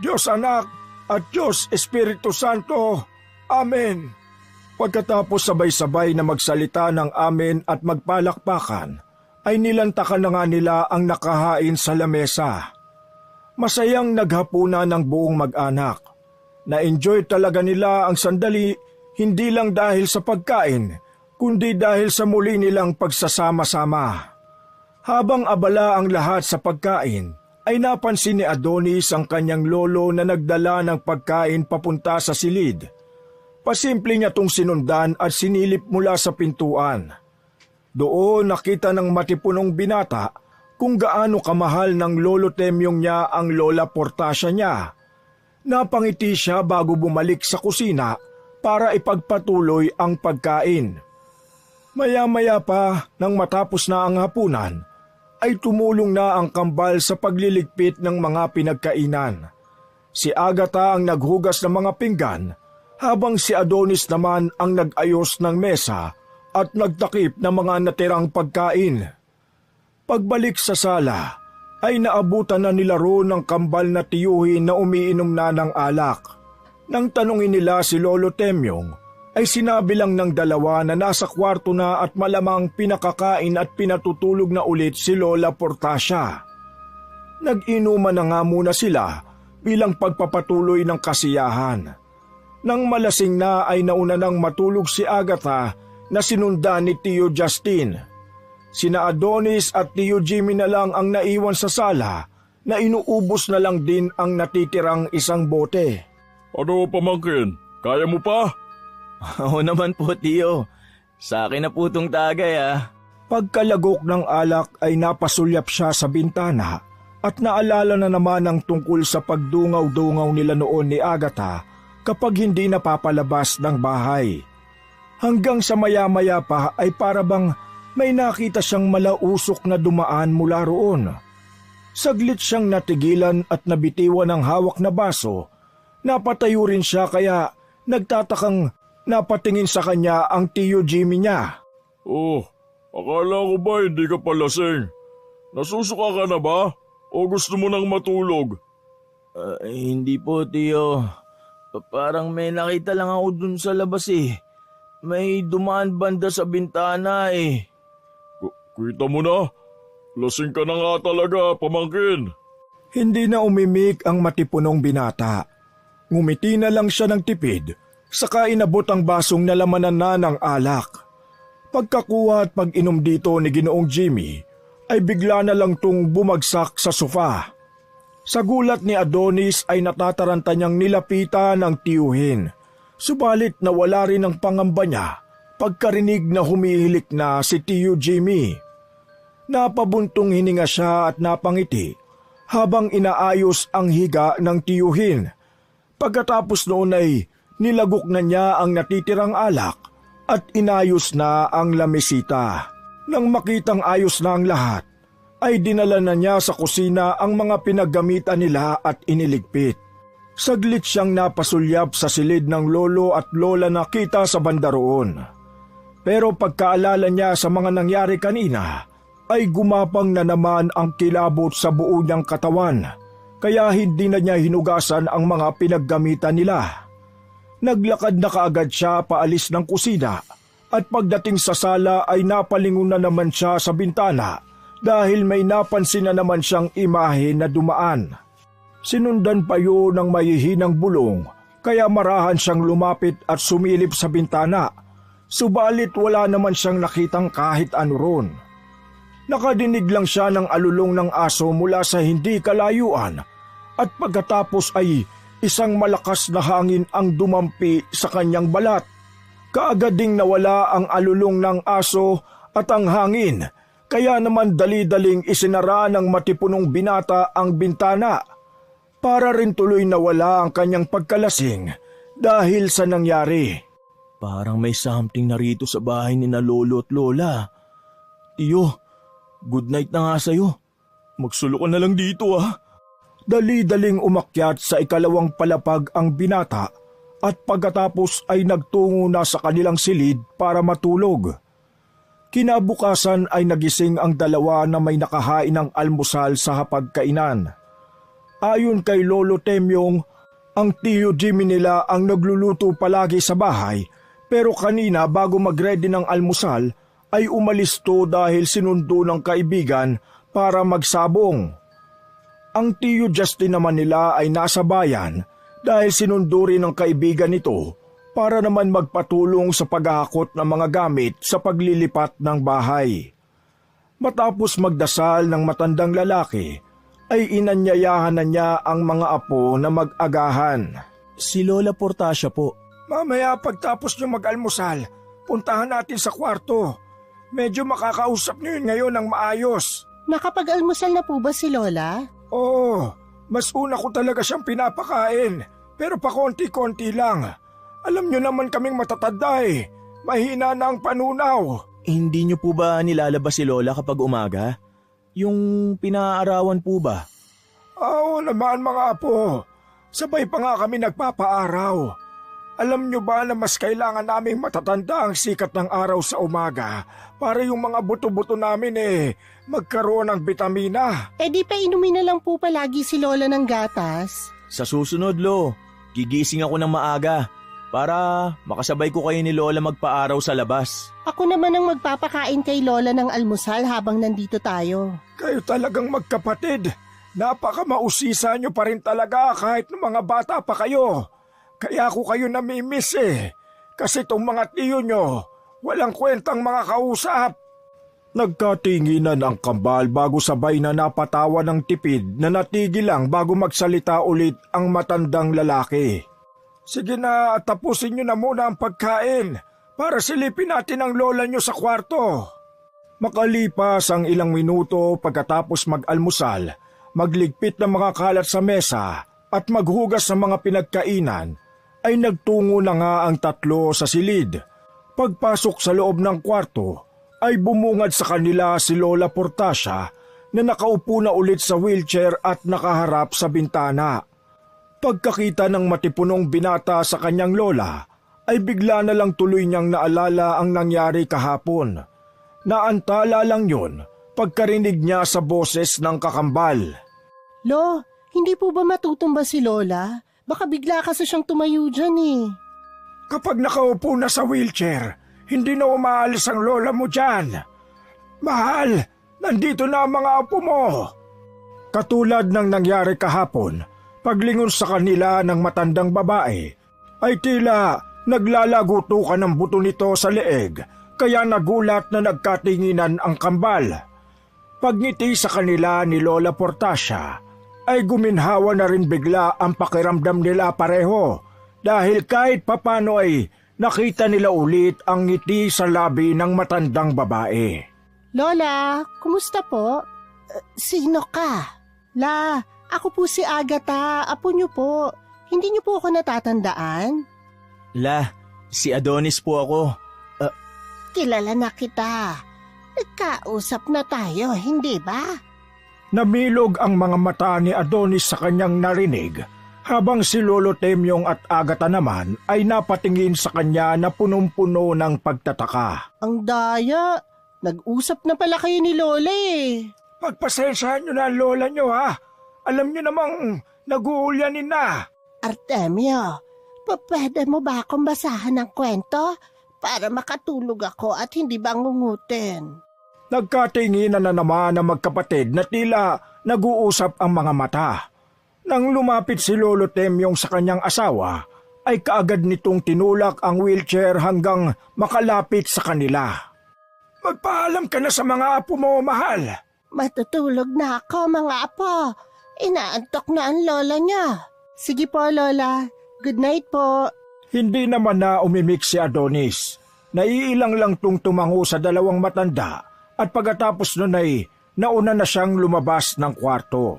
Speaker 1: Diyos Anak, at Diyos Espiritu Santo. Amen. Pagkatapos sabay-sabay na magsalita ng amen at magpalakpakan, ay nilantakan na nga nila ang nakahain sa lamesa. Masayang naghapunan ng buong mag-anak. Na-enjoy talaga nila ang sandali, hindi lang dahil sa pagkain, kundi dahil sa muli nilang pagsasama-sama. Habang abala ang lahat sa pagkain, ay napansin ni Adonis ang kanyang lolo na nagdala ng pagkain papunta sa silid. Pasimple niya tong sinundan at sinilip mula sa pintuan. Doon nakita ng matipunong binata kung gaano kamahal ng lolo Temyong niya ang Lola Portacia niya. Napangiti siya bago bumalik sa kusina para ipagpatuloy ang pagkain. Maya-maya pa, nang matapos na ang hapunan, ay tumulong na ang kambal sa pagliligpit ng mga pinagkainan. Si Agatha ang naghugas ng mga pinggan, habang si Adonis naman ang nag-ayos ng mesa at nagtakip ng mga natirang pagkain. Pagbalik sa sala, ay naabutan na nila roon ng kambal na tiyuhin na umiinom na ng alak. Nang tanungin nila si Lolo Temyong, ay sinabi lang ng dalawa na nasa kwarto na at malamang pinakakain at pinatutulog na ulit si Lola Portacia. Nag-inuman na nga muna sila bilang pagpapatuloy ng kasiyahan. Nang malasing na ay nauna nang matulog si Agatha na sinundan ni Tio Justin. Sina Adonis at Tio Jimmy na lang ang naiwan sa sala na inuubos na lang din ang natitirang isang bote.
Speaker 4: Ano pamangkin, kaya mo pa?
Speaker 2: Oo naman po, Tio. Sa akin na po tong tagay
Speaker 1: Pagkalagok ng alak ay napasulyap siya sa bintana at naalala na naman ang tungkol sa pagdungaw-dungaw nila noon ni Agatha kapag hindi napapalabas ng bahay. Hanggang sa maya-maya pa ay parabang may nakita siyang malausok na dumaan mula roon. Saglit siyang natigilan at nabitiwan ng hawak na baso. Napatayo rin siya kaya nagtatakang napatingin sa kanya ang Tio Jimmy niya.
Speaker 4: Oh, akala ko ba hindi ka palasing? Nasusuka ka na ba? O gusto mo nang matulog?
Speaker 2: Hindi po, Tio. Parang may nakita lang ako dun sa labas May dumaan banda sa bintana
Speaker 4: Kita mo na? Lasing ka na nga talaga, pamangkin.
Speaker 1: Hindi na umimik ang matipunong binata. Ngumiti na lang siya ng tipid, saka inabot ang basong nalamanan na ng alak. Pagkakuha at pag-inom dito ni Ginoong Jimmy, ay bigla na lang tung bumagsak sa sofa. Sa gulat ni Adonis ay natataranta niyang nilapitan ng tiyuhin. Subalit nawala rin ang pangamba niya pagkarinig na humihilik na si Tio Jimmy. Napabuntong hininga siya at napangiti habang inaayos ang higa ng tiyuhin. Pagkatapos noon ay nilagok na niya ang natitirang alak at inayos na ang lamesita. Nang makitang ayos na ang lahat, ay dinala na niya sa kusina ang mga pinaggamitan nila at iniligpit. Saglit siyang napasulyap sa silid ng lolo at lola na kita sa banda roon. Pero pagkaalala niya sa mga nangyari kanina, ay gumapang na naman ang kilabot sa buo niyang katawan, kaya hindi na niya hinugasan ang mga pinaggamitan nila. Naglakad na kaagad siya paalis ng kusina at pagdating sa sala ay napalingon na naman siya sa bintana dahil may napansin na naman siyang imahe na dumaan. Sinundan pa yun ng mahihinang bulong kaya marahan siyang lumapit at sumilip sa bintana, subalit wala naman siyang nakitang kahit ano ron. Nakadinig lang siya ng alulong ng aso mula sa hindi kalayuan at pagkatapos ay isang malakas na hangin ang dumampi sa kanyang balat. Kaagad ding nawala ang alulong ng aso at ang hangin, kaya naman dali-daling isinara ng matipunong binata ang bintana. Para rin tuloy nawala ang kanyang pagkalasing dahil sa nangyari.
Speaker 2: Parang may something na rito sa bahay ni na lolo at lola. Tiyo, good night na nga sa'yo. Magsulo ka na lang dito
Speaker 1: Dali-daling umakyat sa ikalawang palapag ang binata at pagkatapos ay nagtungo na sa kanilang silid para matulog. Kinabukasan ay nagising ang dalawa na may nakahain ng almusal sa hapagkainan. Ayon kay Lolo Temyong, ang Tio Jimmy nila ang nagluluto palagi sa bahay, pero kanina bago mag-ready ng almusal ay umalis to dahil sinundo ng kaibigan para magsabong. Ang Tio Justin naman nila ay nasa bayan dahil sinundo rin ng kaibigan nito para naman magpatulong sa paghahakot ng mga gamit sa paglilipat ng bahay. Matapos magdasal ng matandang lalaki, ay inanyayahan na niya ang mga apo na mag-agahan.
Speaker 2: Si Lola Portacia po.
Speaker 1: Mamaya pagtapos niyo mag-almusal, puntahan natin sa kwarto. Medyo makakausap niyo yun ngayon ng maayos.
Speaker 3: Nakapag-almusal na po ba si Lola?
Speaker 1: Oo, mas una ko talaga siyang pinapakain, pero pa konti-konti lang. Alam niyo naman kaming matatanda Mahina na ang panunaw.
Speaker 2: Hindi niyo po ba nilalabas si Lola kapag umaga? Yung pinaarawan po ba?
Speaker 1: Oo naman mga apo, sabay pa nga kami nagpapaaraw. Alam nyo ba na mas kailangan naming matatanda ang sikat ng araw sa umaga para yung mga buto-buto namin magkaroon ng bitamina?
Speaker 3: Eh di pa inumin na lang po palagi si Lola ng gatas.
Speaker 2: Sa susunod, Lo, gigising ako ng maaga para makasabay ko kayo ni Lola magpaaraw sa labas.
Speaker 3: Ako naman ang magpapakain kay Lola ng almusal habang nandito tayo.
Speaker 1: Kayo talagang magkapatid. Napaka-mausisa nyo pa rin talaga kahit ng mga bata pa kayo. Kaya ako kayo namimiss Kasi tong mga tiyo nyo, walang kwentang mga kausap. Nagkatinginan ang kambal bago sabay na napatawa ng tipid na natigil lang bago magsalita ulit ang matandang lalaki. Sige na, tapusin nyo na muna ang pagkain para silipin natin ang lola nyo sa kwarto. Makalipas ang ilang minuto pagkatapos mag-almusal, magligpit ng mga kalat sa mesa at maghugas ng mga pinagkainan, ay nagtungo na nga ang tatlo sa silid. Pagpasok sa loob ng kwarto, ay bumungad sa kanila si Lola Portacia na nakaupo na ulit sa wheelchair at nakaharap sa bintana. Pagkakita ng matipunong binata sa kanyang lola, ay bigla na lang tuloy niyang naalala ang nangyari kahapon. Naantala lang yun pagkarinig niya sa boses ng kakambal.
Speaker 3: Lo, hindi po ba matutumba si Lola? Baka bigla kasi siyang tumayo dyan
Speaker 1: Kapag nakaupo na sa wheelchair, hindi na umaalis ang lola mo dyan. Mahal, nandito na ang mga apo mo. Katulad ng nangyari kahapon, paglingon sa kanila ng matandang babae, ay tila naglalagutukan ng buto nito sa leeg, kaya nagulat na nagkatinginan ang kambal. Pagngiti sa kanila ni Lola Portacia, ay guminhawa na rin bigla ang pakiramdam nila pareho dahil kahit papano ay nakita nila ulit ang ngiti sa labi ng matandang babae.
Speaker 3: Lola, kumusta po? Sino ka? La, ako po si Agatha, apo niyo po. Hindi niyo po ako natatandaan?
Speaker 2: La, si Adonis po ako.
Speaker 3: Kilala na kita. Nagkausap na tayo, hindi ba?
Speaker 1: Namilog ang mga mata ni Adonis sa kanyang narinig, habang si Lolo Temyong at Agatha naman ay napatingin sa kanya na punong-puno ng pagtataka.
Speaker 3: Ang daya, nag-usap na pala kayo ni Lola
Speaker 1: Pagpasensyahan nyo na ang lola nyo ha. Alam nyo namang nag-uulyanin na.
Speaker 3: Artemio, pwede mo ba akong basahan ng kwento para makatulog ako at hindi bangungutin?
Speaker 1: Nagkatinginan na naman ang magkapatid na tila nag-uusap ang mga mata. Nang lumapit si Lolo Temyong sa kanyang asawa, ay kaagad nitong tinulak ang wheelchair hanggang makalapit sa kanila. Magpaalam ka na sa mga apo mo, mahal.
Speaker 3: Matutulog na ako, mga apo. Inaantok na ang lola niya. Sige po, Lola. Good night po.
Speaker 1: Hindi naman na umimik si Adonis. Naiilang lang tung tumango sa dalawang matanda at pagkatapos nun ay nauna na siyang lumabas ng kwarto.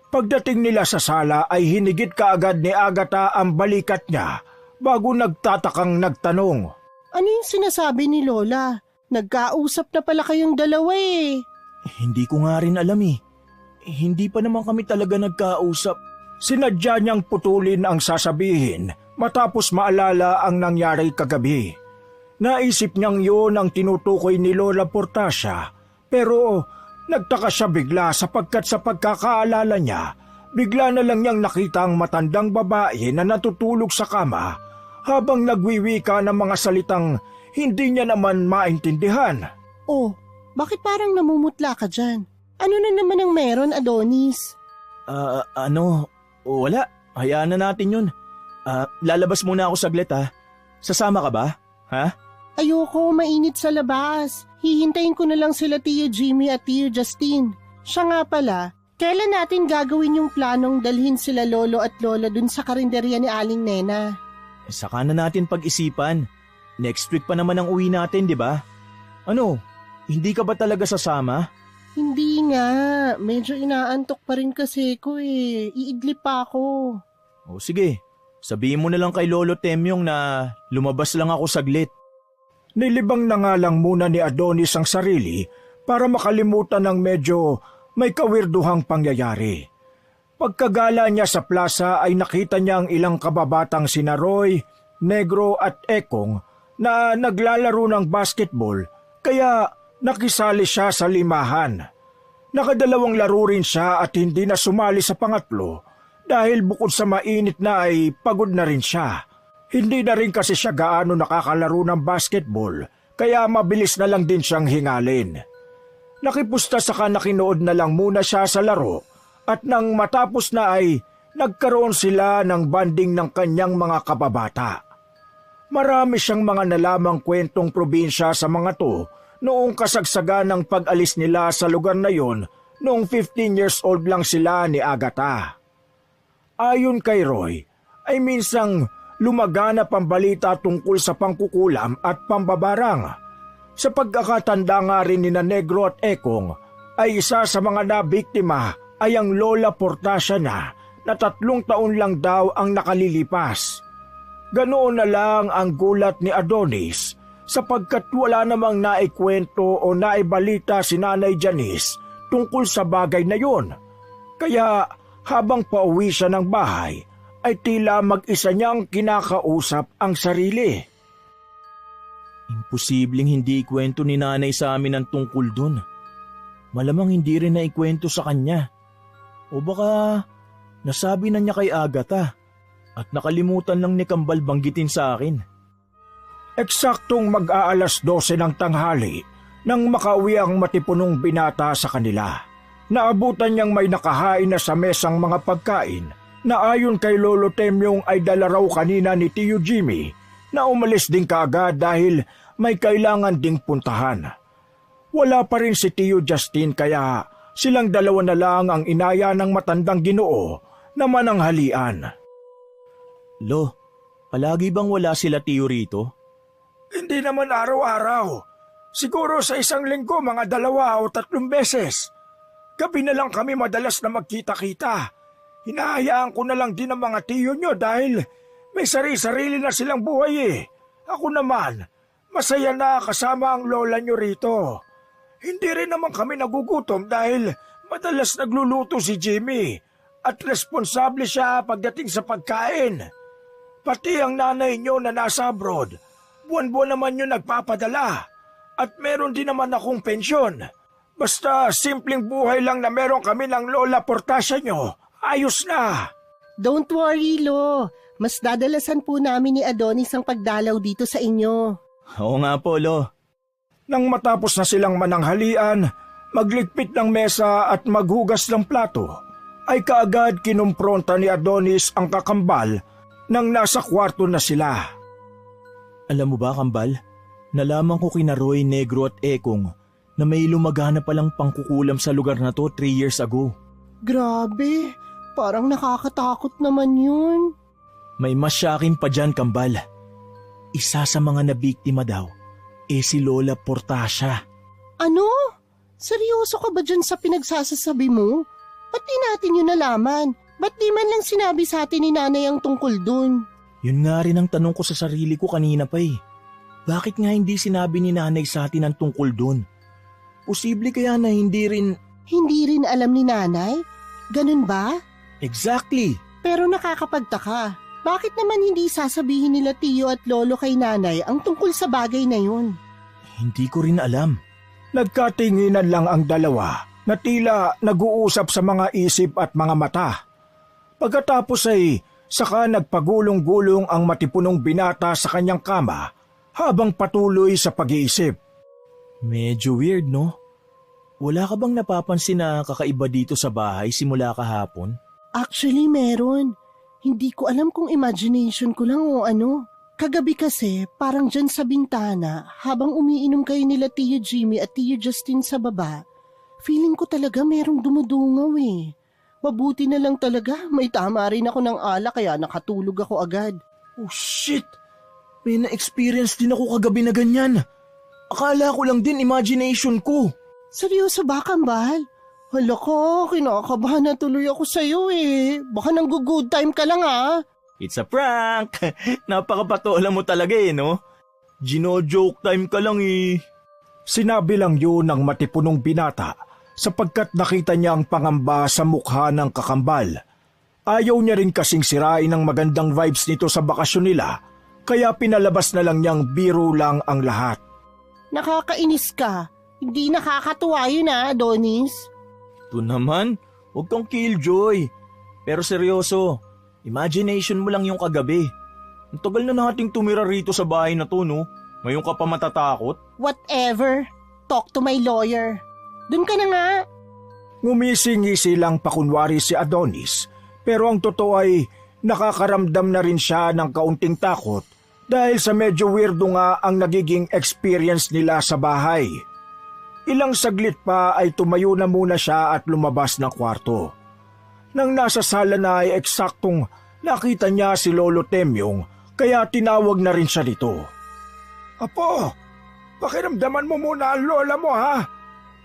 Speaker 1: Pagdating nila sa sala ay hinigit kaagad ni Agatha ang balikat niya bago nagtatakang nagtanong.
Speaker 3: Ano yung sinasabi ni Lola? Nagkausap na pala kayong dalawa
Speaker 2: Hindi ko nga rin alam Hindi pa naman kami talaga nagkausap.
Speaker 1: Sinadya niyang putulin ang sasabihin matapos maalala ang nangyari kagabi. Naisip niyang yun ang tinutukoy ni Lola Portacia, pero nagtaka siya bigla sapagkat sa pagkakaalala niya, bigla na lang niyang nakita ang matandang babae na natutulog sa kama habang nagwiwika ng mga salitang hindi niya naman maintindihan.
Speaker 3: Oh, bakit parang namumutla ka dyan? Ano na naman ang meron, Adonis?
Speaker 2: Wala. Hayaan na natin yun. Lalabas muna ako saglit Sasama ka ba? Ha?
Speaker 3: Ayoko, mainit sa labas. Hihintayin ko na lang sila Tio Jimmy at Tio Justine. Siya nga pala, kailan natin gagawin yung planong dalhin sila Lolo at Lola dun sa karinderya ni Aling Nena?
Speaker 2: Saka na natin pag-isipan. Next week pa naman ang uwi natin, di ba? Ano, hindi ka ba talaga sasama?
Speaker 3: Hindi nga, medyo inaantok pa rin kasi ko Iidlip pa ako.
Speaker 2: O sige, sabihin mo na lang kay Lolo Temyong na lumabas lang ako saglit.
Speaker 1: Nilibang na nga lang muna ni Adonis ang sarili para makalimutan ng medyo may kawirduhang pangyayari. Pagkagala niya sa plaza ay nakita niya ang ilang kababatang sina Roy, Negro at Ekong na naglalaro ng basketball kaya nakisali siya sa limahan. Nakadalawang laro rin siya at hindi na sumali sa pangatlo dahil bukod sa mainit na ay pagod na rin siya. Hindi na rin kasi siya gaano nakakalaro ng basketball kaya mabilis na lang din siyang hingalin. Nakipusta saka nakinood na lang muna siya sa laro at nang matapos na ay nagkaroon sila ng banding ng kanyang mga kababata. Marami siyang mga nalamang kwentong probinsya sa mga to noong kasagsagan ng pag-alis nila sa lugar na yon noong 15 years old lang sila ni Agatha. Ayon kay Roy, ay minsang lumaganap ang balita tungkol sa pangkukulam at pambabarang. Sa pagkakatanda nga rin ni Negro at Ekong, ay isa sa mga nabiktima ay ang Lola Portacia na 3 taon lang daw ang nakalilipas. Ganoon na lang ang gulat ni Adonis sapagkat wala namang naikwento o naibalita si Nanay Janice tungkol sa bagay na yon. Kaya habang pauwi siya ng bahay, ay tila mag-isa niyang kinakausap ang sarili.
Speaker 2: Imposibleng hindi ikwento ni nanay sa amin ang tungkol dun. Malamang hindi rin na ikwento sa kanya. O baka nasabi na niya kay Agatha at nakalimutan lang ni Kambal banggitin sa akin.
Speaker 1: Eksaktong mag-aalas 12 ng tanghali nang makauwi ang matipunong binata sa kanila. Naabutan niyang may nakahain na sa mesang mga pagkain na ayon kay Lolo Temyong ay dala raw kanina ni Tio Jimmy na umalis din kaagad dahil may kailangan ding puntahan. Wala pa rin si Tio Justin kaya silang dalawa na lang ang inaya ng matandang Ginoo na mananghalian.
Speaker 2: Lo, palagi bang wala sila Tio rito?
Speaker 1: Hindi naman araw-araw. Siguro sa isang linggo mga 2 o 3 beses. Gabi na lang kami madalas na magkita-kita. Hinahayaan ko na lang din ang mga tiyo nyo dahil may sarili-sarili na silang buhay eh. Ako naman, masaya na kasama ang lola nyo rito. Hindi rin naman kami nagugutom dahil madalas nagluluto si Jimmy at responsable siya pagdating sa pagkain. Pati ang nanay nyo na nasa abroad, buwan-buwan naman yun nagpapadala at meron din naman akong pensyon. Basta simpleng buhay lang na meron kami ng Lola Portacia nyo, ayos na.
Speaker 3: Don't worry, Lo. Mas dadalasan po namin ni Adonis ang pagdalaw dito sa inyo.
Speaker 2: Oo nga po, Lo.
Speaker 1: Nang matapos na silang mananghalian, magligpit ng mesa at maghugas ng plato, ay kaagad kinumpronta ni Adonis ang kakambal nang nasa kwarto na sila.
Speaker 2: Alam mo ba, Kambal? Nalaman ko kina Roy, Negro at Ekong na may lumagana palang pangkukulam sa lugar na to 3 years ago.
Speaker 3: Grabe, parang nakakatakot naman yun.
Speaker 2: May masyakin pa dyan, Kambal. Isa sa mga nabiktima daw, si Lola Portacia.
Speaker 3: Ano? Seryoso ka ba dyan sa pinagsasasabi mo? Ba't di natin yun nalaman? Ba't di man lang sinabi sa atin ni nanay ang tungkol dun?
Speaker 2: Yun nga rin ang tanong ko sa sarili ko kanina pa eh. Bakit nga hindi sinabi ni nanay sa atin ang tungkol dun? Posible kaya na hindi rin...
Speaker 3: Hindi rin alam ni nanay? Ganun ba?
Speaker 2: Exactly!
Speaker 3: Pero nakakapagtaka. Bakit naman hindi sasabihin nila tiyo at lolo kay nanay ang tungkol sa bagay na yun?
Speaker 2: Hindi ko rin alam.
Speaker 1: Nagkatinginan lang ang dalawa na tila nag-uusap sa mga isip at mga mata. Pagkatapos ay saka nagpagulong-gulong ang matipunong binata sa kanyang kama habang patuloy sa pag-iisip.
Speaker 2: Medyo weird, no? Wala ka bang napapansin na kakaiba dito sa bahay simula kahapon?
Speaker 3: Actually, meron. Hindi ko alam kung imagination ko lang o ano. Kagabi kasi, parang dyan sa bintana, habang umiinom kayo nila Tio Jimmy at Tio Justin sa baba, feeling ko talaga merong dumudungaw eh. Mabuti na lang talaga, may tama rin ako ng ala kaya nakatulog ako agad.
Speaker 2: Oh shit! May na-experience din ako kagabi na ganyan. Akala ko lang din imagination ko.
Speaker 3: Seryoso ba, Kambal? Hala ko, kinakabahan na tuloy ako sa'yo eh. Baka nang good time ka lang ah.
Speaker 2: It's a prank! Napakapatola mo talaga eh, no? Gino-joke time ka lang eh.
Speaker 1: Sinabi lang yun ng matipunong binata sapagkat nakita niya ang pangamba sa mukha ng kakambal. Ayaw niya rin kasing sirain ang magandang vibes nito sa bakasyon nila, kaya pinalabas na lang niyang biro lang ang lahat.
Speaker 3: Nakakainis ka. Hindi nakakatuwa yun Adonis.
Speaker 2: Ito naman, huwag kang killjoy. Pero seryoso, imagination mo lang yung kagabi. Ang tagal na nating tumira rito sa bahay na to, no? Ngayon ka pa matatakot?
Speaker 3: Whatever. Talk to my lawyer. Dun ka na nga.
Speaker 1: Ngumisi-ngisi lang pakunwari si Adonis, pero ang totoo ay nakakaramdam na rin siya ng kaunting takot dahil sa medyo weirdo nga ang nagiging experience nila sa bahay. Ilang saglit pa ay tumayo na muna siya at lumabas ng kwarto. Nang nasa sala na ay eksaktong nakita niya si Lolo Temyong kaya tinawag na rin siya dito. Apo, pakiramdaman mo muna ang lola mo ha.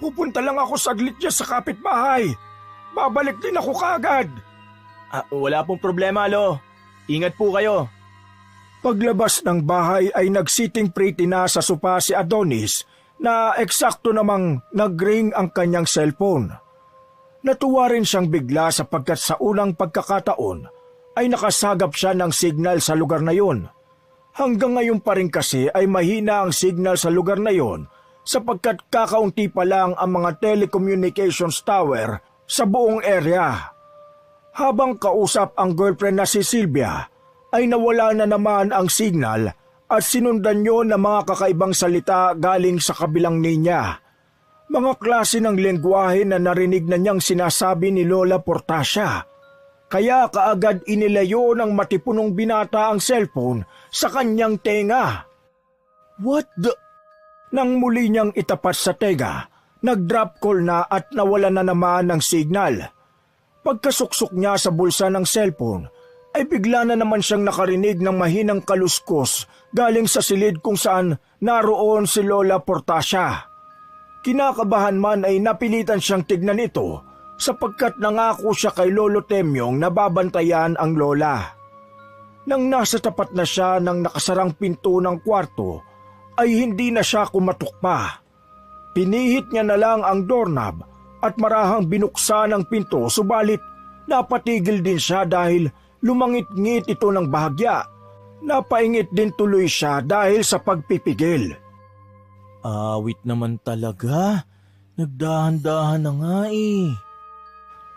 Speaker 1: Pupunta lang ako saglit niya sa kapitbahay. Babalik din ako kaagad.
Speaker 2: Wala pong problema, Lo. Ingat po kayo.
Speaker 1: Paglabas ng bahay ay nag-sitting pretty na sa sopa si Adonis na eksakto namang nag-ring ang kanyang cellphone. Natuwa rin siyang bigla sapagkat sa unang pagkakataon ay nakasagap siya ng signal sa lugar na yon. Hanggang ngayon pa rin kasi ay mahina ang signal sa lugar na yon sapagkat kakaunti pa lang ang mga telecommunications tower sa buong area. Habang kausap ang girlfriend na si Sylvia, ay nawala na naman ang signal at sinundan yun ng mga kakaibang salita galing sa kabilang linya. Mga klase ng lengguwahe na narinig na niyang sinasabi ni Lola Portacia. Kaya kaagad inilayo ng matipunong binata ang cellphone sa kanyang tenga.
Speaker 2: What the...
Speaker 1: Nang muli niyang itapat sa tenga, nag-drop call na at nawala na naman ng signal. Pagkasuksok niya sa bulsa ng cellphone, ay bigla na naman siyang nakarinig ng mahinang kaluskos galing sa silid kung saan naroon si Lola Portacia. Kinakabahan man ay napilitan siyang tignan ito sapagkat nangako siya kay Lolo Temyong na babantayan ang lola. Nang nasa tapat na siya ng nakasarang pinto ng kwarto, ay hindi na siya kumatok pa. Pinihit niya na lang ang doorknob at marahang binuksan ang pinto subalit napatigil din siya dahil lumangit-ngit ito ng bahagya. Napaingit din tuloy siya dahil sa pagpipigil.
Speaker 2: Awit naman talaga. Nagdahan-dahan na nga eh.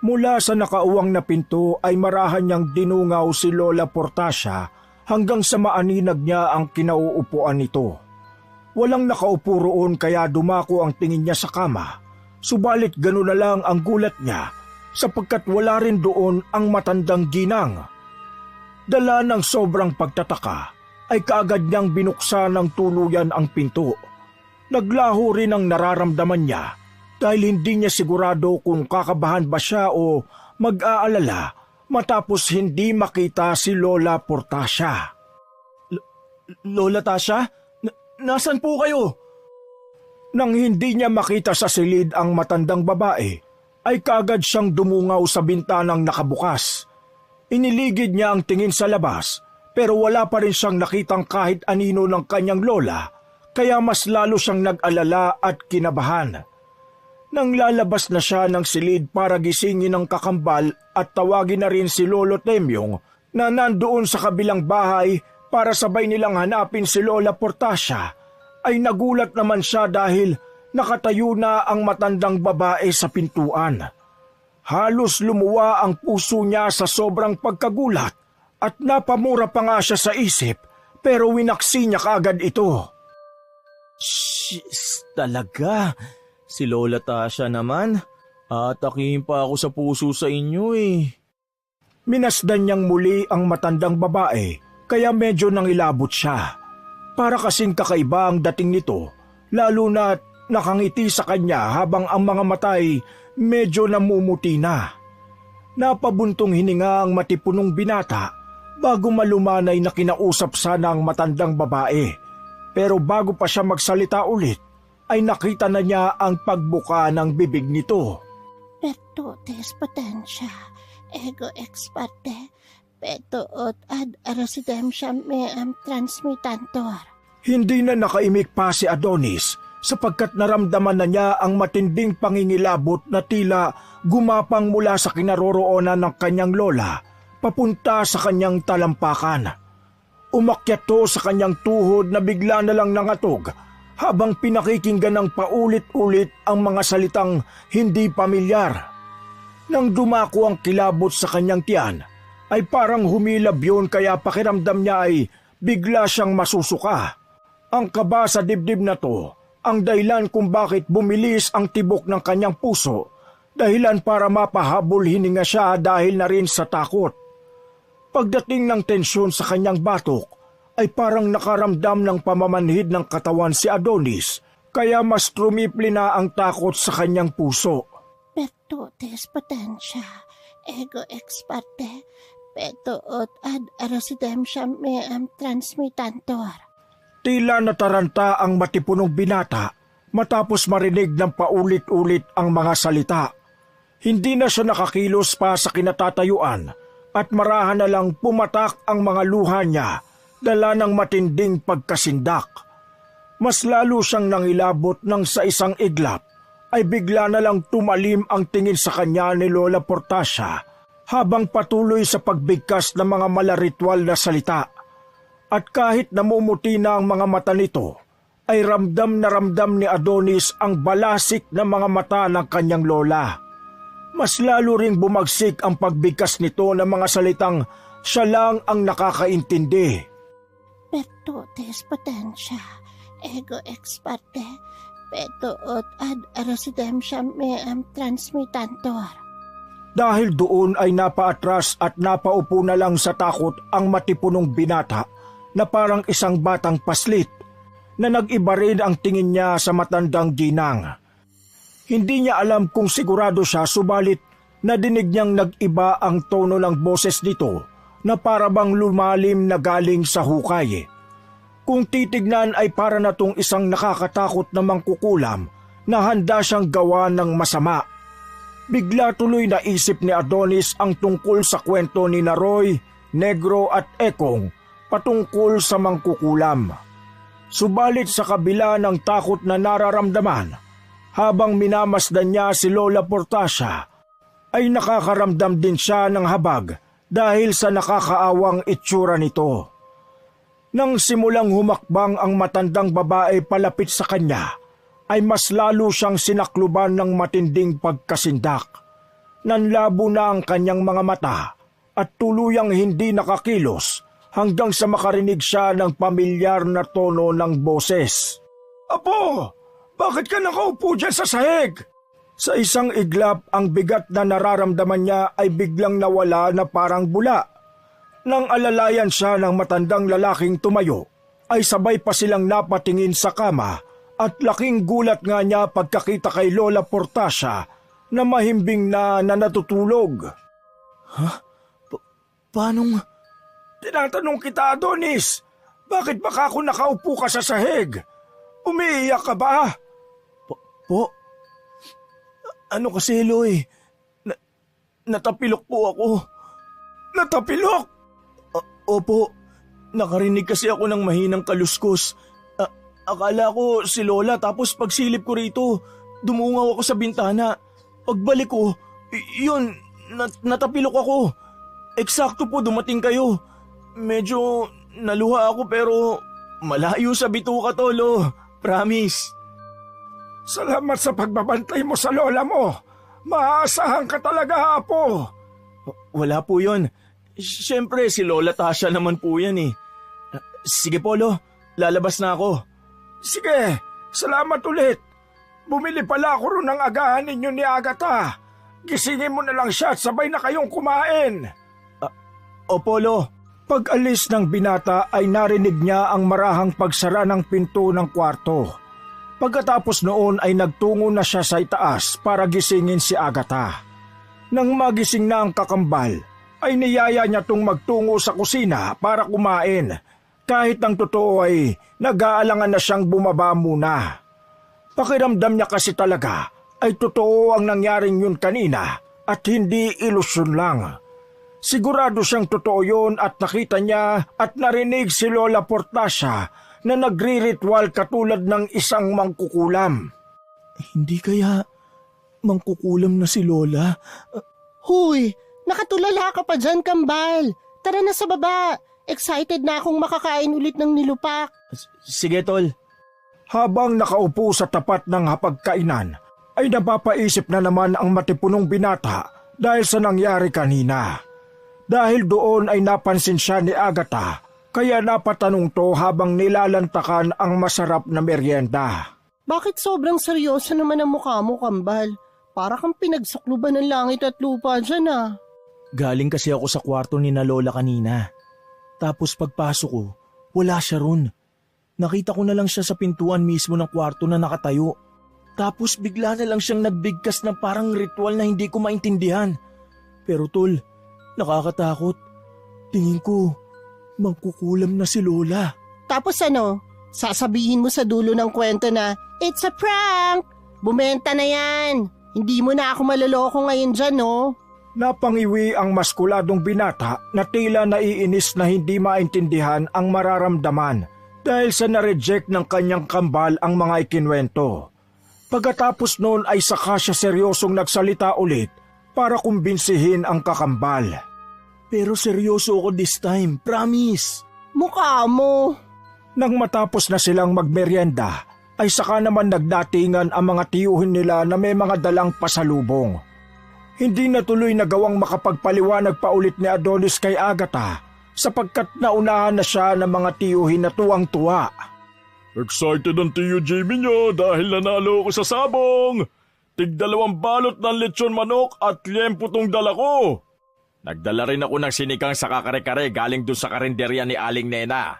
Speaker 1: Mula sa nakauwang na pinto ay marahan niyang dinungaw si Lola Portacia hanggang sa maaninag niya ang kinauupuan nito. Walang nakaupo roon kaya dumako ang tingin niya sa kama. Subalit gano'n na lang ang gulat niya sapagkat wala rin doon ang matandang ginang. Dala ng sobrang pagtataka ay kaagad niyang binuksan ng tuluyan ang pinto. Naglaho rin ang nararamdaman niya dahil hindi niya sigurado kung kakabahan ba siya o mag-aalala matapos hindi makita si Lola Portacia.
Speaker 2: Lola Tasha? Nasaan po kayo?
Speaker 1: Nang hindi niya makita sa silid ang matandang babae, ay kaagad siyang dumungaw sa bintanang nakabukas. Iniligid niya ang tingin sa labas pero wala pa rin siyang nakitang kahit anino ng kanyang lola kaya mas lalo siyang nag-alala at kinabahan. Nang lalabas na siya ng silid para gisingin ang kakambal at tawagin na rin si Lolo Temyong na nandoon sa kabilang bahay para sabay nilang hanapin si Lola Portacia, ay nagulat naman siya dahil nakatayo na ang matandang babae sa pintuan. Halos lumuwa ang puso niya sa sobrang pagkagulat at napamura pa nga siya sa isip pero winaksi niya kaagad ito.
Speaker 2: Shhh, talaga? Si Lola Tasha naman? Atakihin pa ako sa puso sa inyo eh.
Speaker 1: Minasdan niyang muli ang matandang babae kaya medyo nangilabot siya. Para kasing kakaiba ang dating nito, lalo na nakangiti sa kanya habang ang mga matay medyo namumuti na. Napabuntong hininga ang matipunong binata bago malumanay na kinausap sana ang matandang babae. Pero bago pa siya magsalita ulit, ay nakita na niya ang pagbuka ng bibig nito.
Speaker 3: Virtutes potentia, ego ex parte, peto ut ad residentiam meam transmitantor.
Speaker 1: Hindi na nakaimik pa si Adonis sapagkat naramdaman na niya ang matinding pangingilabot na tila gumapang mula sa kinaroroonan ng kanyang lola papunta sa kanyang talampakan. Umakyat to sa kanyang tuhod na bigla na lang nangatog habang pinakikinggan ng paulit-ulit ang mga salitang hindi pamilyar. Nang dumako ang kilabot sa kanyang tiyan, ay parang humilab yun kaya pakiramdam niya ay bigla siyang masusuka. Ang kaba sa dibdib na to, ang dahilan kung bakit bumilis ang tibok ng kanyang puso, dahilan para mapahabol hininga siya dahil na rin sa takot. Pagdating ng tensyon sa kanyang batok, ay parang nakaramdam ng pamamanhid ng katawan si Adonis, kaya mas trumipli na ang takot sa kanyang puso.
Speaker 3: Pertutes potentia, ego ex parte, peto ot ad arasidemsiam meam transmitantor.
Speaker 1: Tila nataranta ang matipunong binata matapos marinig ng paulit-ulit ang mga salita. Hindi na siya nakakilos pa sa kinatatayuan at marahan na lang pumatak ang mga luha niya dala ng matinding pagkasindak. Mas lalo siyang nangilabot nang sa isang iglap ay bigla na lang tumalim ang tingin sa kanya ni Lola Portacia habang patuloy sa pagbigkas ng mga malaritwal na salita. At kahit namumuti na ang mga mata nito, ay ramdam na ramdam ni Adonis ang balasik na mga mata ng kanyang lola. Mas lalo ring bumagsik ang pagbigkas nito ng mga salitang siya lang ang nakakaintindi.
Speaker 3: Pertutes potentia, ego ex parte, peto ot ad arasidemsiam meam transmitantor.
Speaker 1: Dahil doon ay napaatras at napaupo na lang sa takot ang matipunong binata na parang isang batang paslit na nag-iba rin ang tingin niya sa matandang ginang. Hindi niya alam kung sigurado siya subalit nadinig niyang nag-iba ang tono ng boses nito na para bang lumalim na galing sa hukay. Kung titignan ay para na tong isang nakakatakot na mangkukulam na handa siyang gawa ng masama. Bigla tuloy naisip ni Adonis ang tungkol sa kwento ni Roy, Negro at Ekong patungkol sa mangkukulam. Subalit sa kabila ng takot na nararamdaman, habang minamasdan niya si Lola Portacia, ay nakakaramdam din siya ng habag dahil sa nakakaawang itsura nito. Nang simulang humakbang ang matandang babae palapit sa kanya, ay mas lalo siyang sinakluban ng matinding pagkasindak. Nanlabo na ang kanyang mga mata at tuluyang hindi nakakilos hanggang sa makarinig siya ng pamilyar na tono ng boses. Apo, bakit ka nakaupo dyan sa sahig? Sa isang iglap, ang bigat na nararamdaman niya ay biglang nawala na parang bula. Nang alalayan siya ng matandang lalaking tumayo, ay sabay pa silang napatingin sa kama at laking gulat nga niya pagkakita kay Lola Portacia na mahimbing na natutulog.
Speaker 2: Ha? Paanong...
Speaker 1: Tinatanong kita, Adonis, bakit baka ako nakaupo ka sa sahig? Umiiyak ka ba?
Speaker 2: Po? Ano kasi, Loy? Natapilok po ako.
Speaker 1: Natapilok?
Speaker 2: Opo, nakarinig kasi ako ng mahinang kaluskos. Akala ko si Lola tapos pagsilip ko rito, dumungaw ako sa bintana. Pagbalik ko, natapilok ako. Eksakto po dumating kayo. Medyo naluha ako pero malayo sa bituka, Tolo. Promise.
Speaker 1: Salamat sa pagbabantay mo sa lola mo. Maaasahan ka talaga, Apo.
Speaker 2: Wala po yun. Siyempre si Lola Tasha naman po yan eh. Sige po, Lo. Lalabas na ako.
Speaker 1: Sige, salamat ulit. Bumili pala ako ron ng agahan ninyo ni Agatha. Gisingin mo na lang siya at sabay na kayong kumain.
Speaker 2: Opo, Lo.
Speaker 1: Pag-alis ng binata ay narinig niya ang marahang pagsara ng pinto ng kwarto. Pagkatapos noon ay nagtungo na siya sa itaas para gisingin si Agatha. Nang magising na ang kakambal, ay niyaya niya tong magtungo sa kusina para kumain. Kahit ang totoo ay nag-aalangan na siyang bumaba muna. Pakiramdam niya kasi talaga ay totoo ang nangyaring yun kanina at hindi ilusyon lang. Sigurado siyang totoo yun at nakita niya at narinig si Lola Portacia na nagri-ritual katulad ng isang mangkukulam.
Speaker 2: Hindi kaya mangkukulam na si Lola?
Speaker 3: Huy, nakatulala ka pa dyan, Kambal. Tara na sa baba. Excited na akong makakain ulit ng nilupak.
Speaker 2: Sige, Tol.
Speaker 1: Habang nakaupo sa tapat ng hapagkainan, ay napapaisip na naman ang matipunong binata dahil sa nangyari kanina. Dahil doon ay napansin siya ni Agatha, kaya napatanong to habang nilalantakan ang masarap na merienda.
Speaker 3: Bakit sobrang seryoso naman ang mukha mo, Kambal? Para kang pinagsakluban ng langit at lupa dyan ah.
Speaker 2: Galing kasi ako sa kwarto ni na Lola kanina. Tapos pagpasok ko, wala siya ron. Nakita ko na lang siya sa pintuan mismo ng kwarto na nakatayo. Tapos bigla na lang siyang nagbigkas na parang ritual na hindi ko maintindihan. Pero Tol, nakakatakot. Tingin ko, mangkukulam na si Lola.
Speaker 3: Tapos ano, sasabihin mo sa dulo ng kwento na, "It's a prank! Bumenta na yan! Hindi mo na ako maloloko ngayon dyan, no?"
Speaker 1: Napangiwi ang maskuladong binata na tila naiinis na hindi maintindihan ang mararamdaman dahil sa na-reject ng kanyang kambal ang mga ikinwento. Pagkatapos noon ay saka siya seryosong nagsalita ulit para kumbinsihin ang kakambal.
Speaker 2: Pero seryoso ako this time, promise.
Speaker 3: Mukha mo.
Speaker 1: Nang matapos na silang magmeryenda, ay saka naman nagdatingan ang mga tiyuhin nila na may mga dalang pasalubong. Hindi na tuloy nagawang makapagpaliwanag pa ulit ni Adonis kay Agatha sapagkat naunahan na siya ng mga tiyuhin na tuwang-tuwa.
Speaker 4: Excited ang tiyo Jimmy nyo dahil nanalo ko sa sabong. Tig-2 balot ng lechon manok at liempo tong dala ko. Nagdala rin ako ng sinikang sa kakare-kare galing dun sa karinderya ni Aling Nena.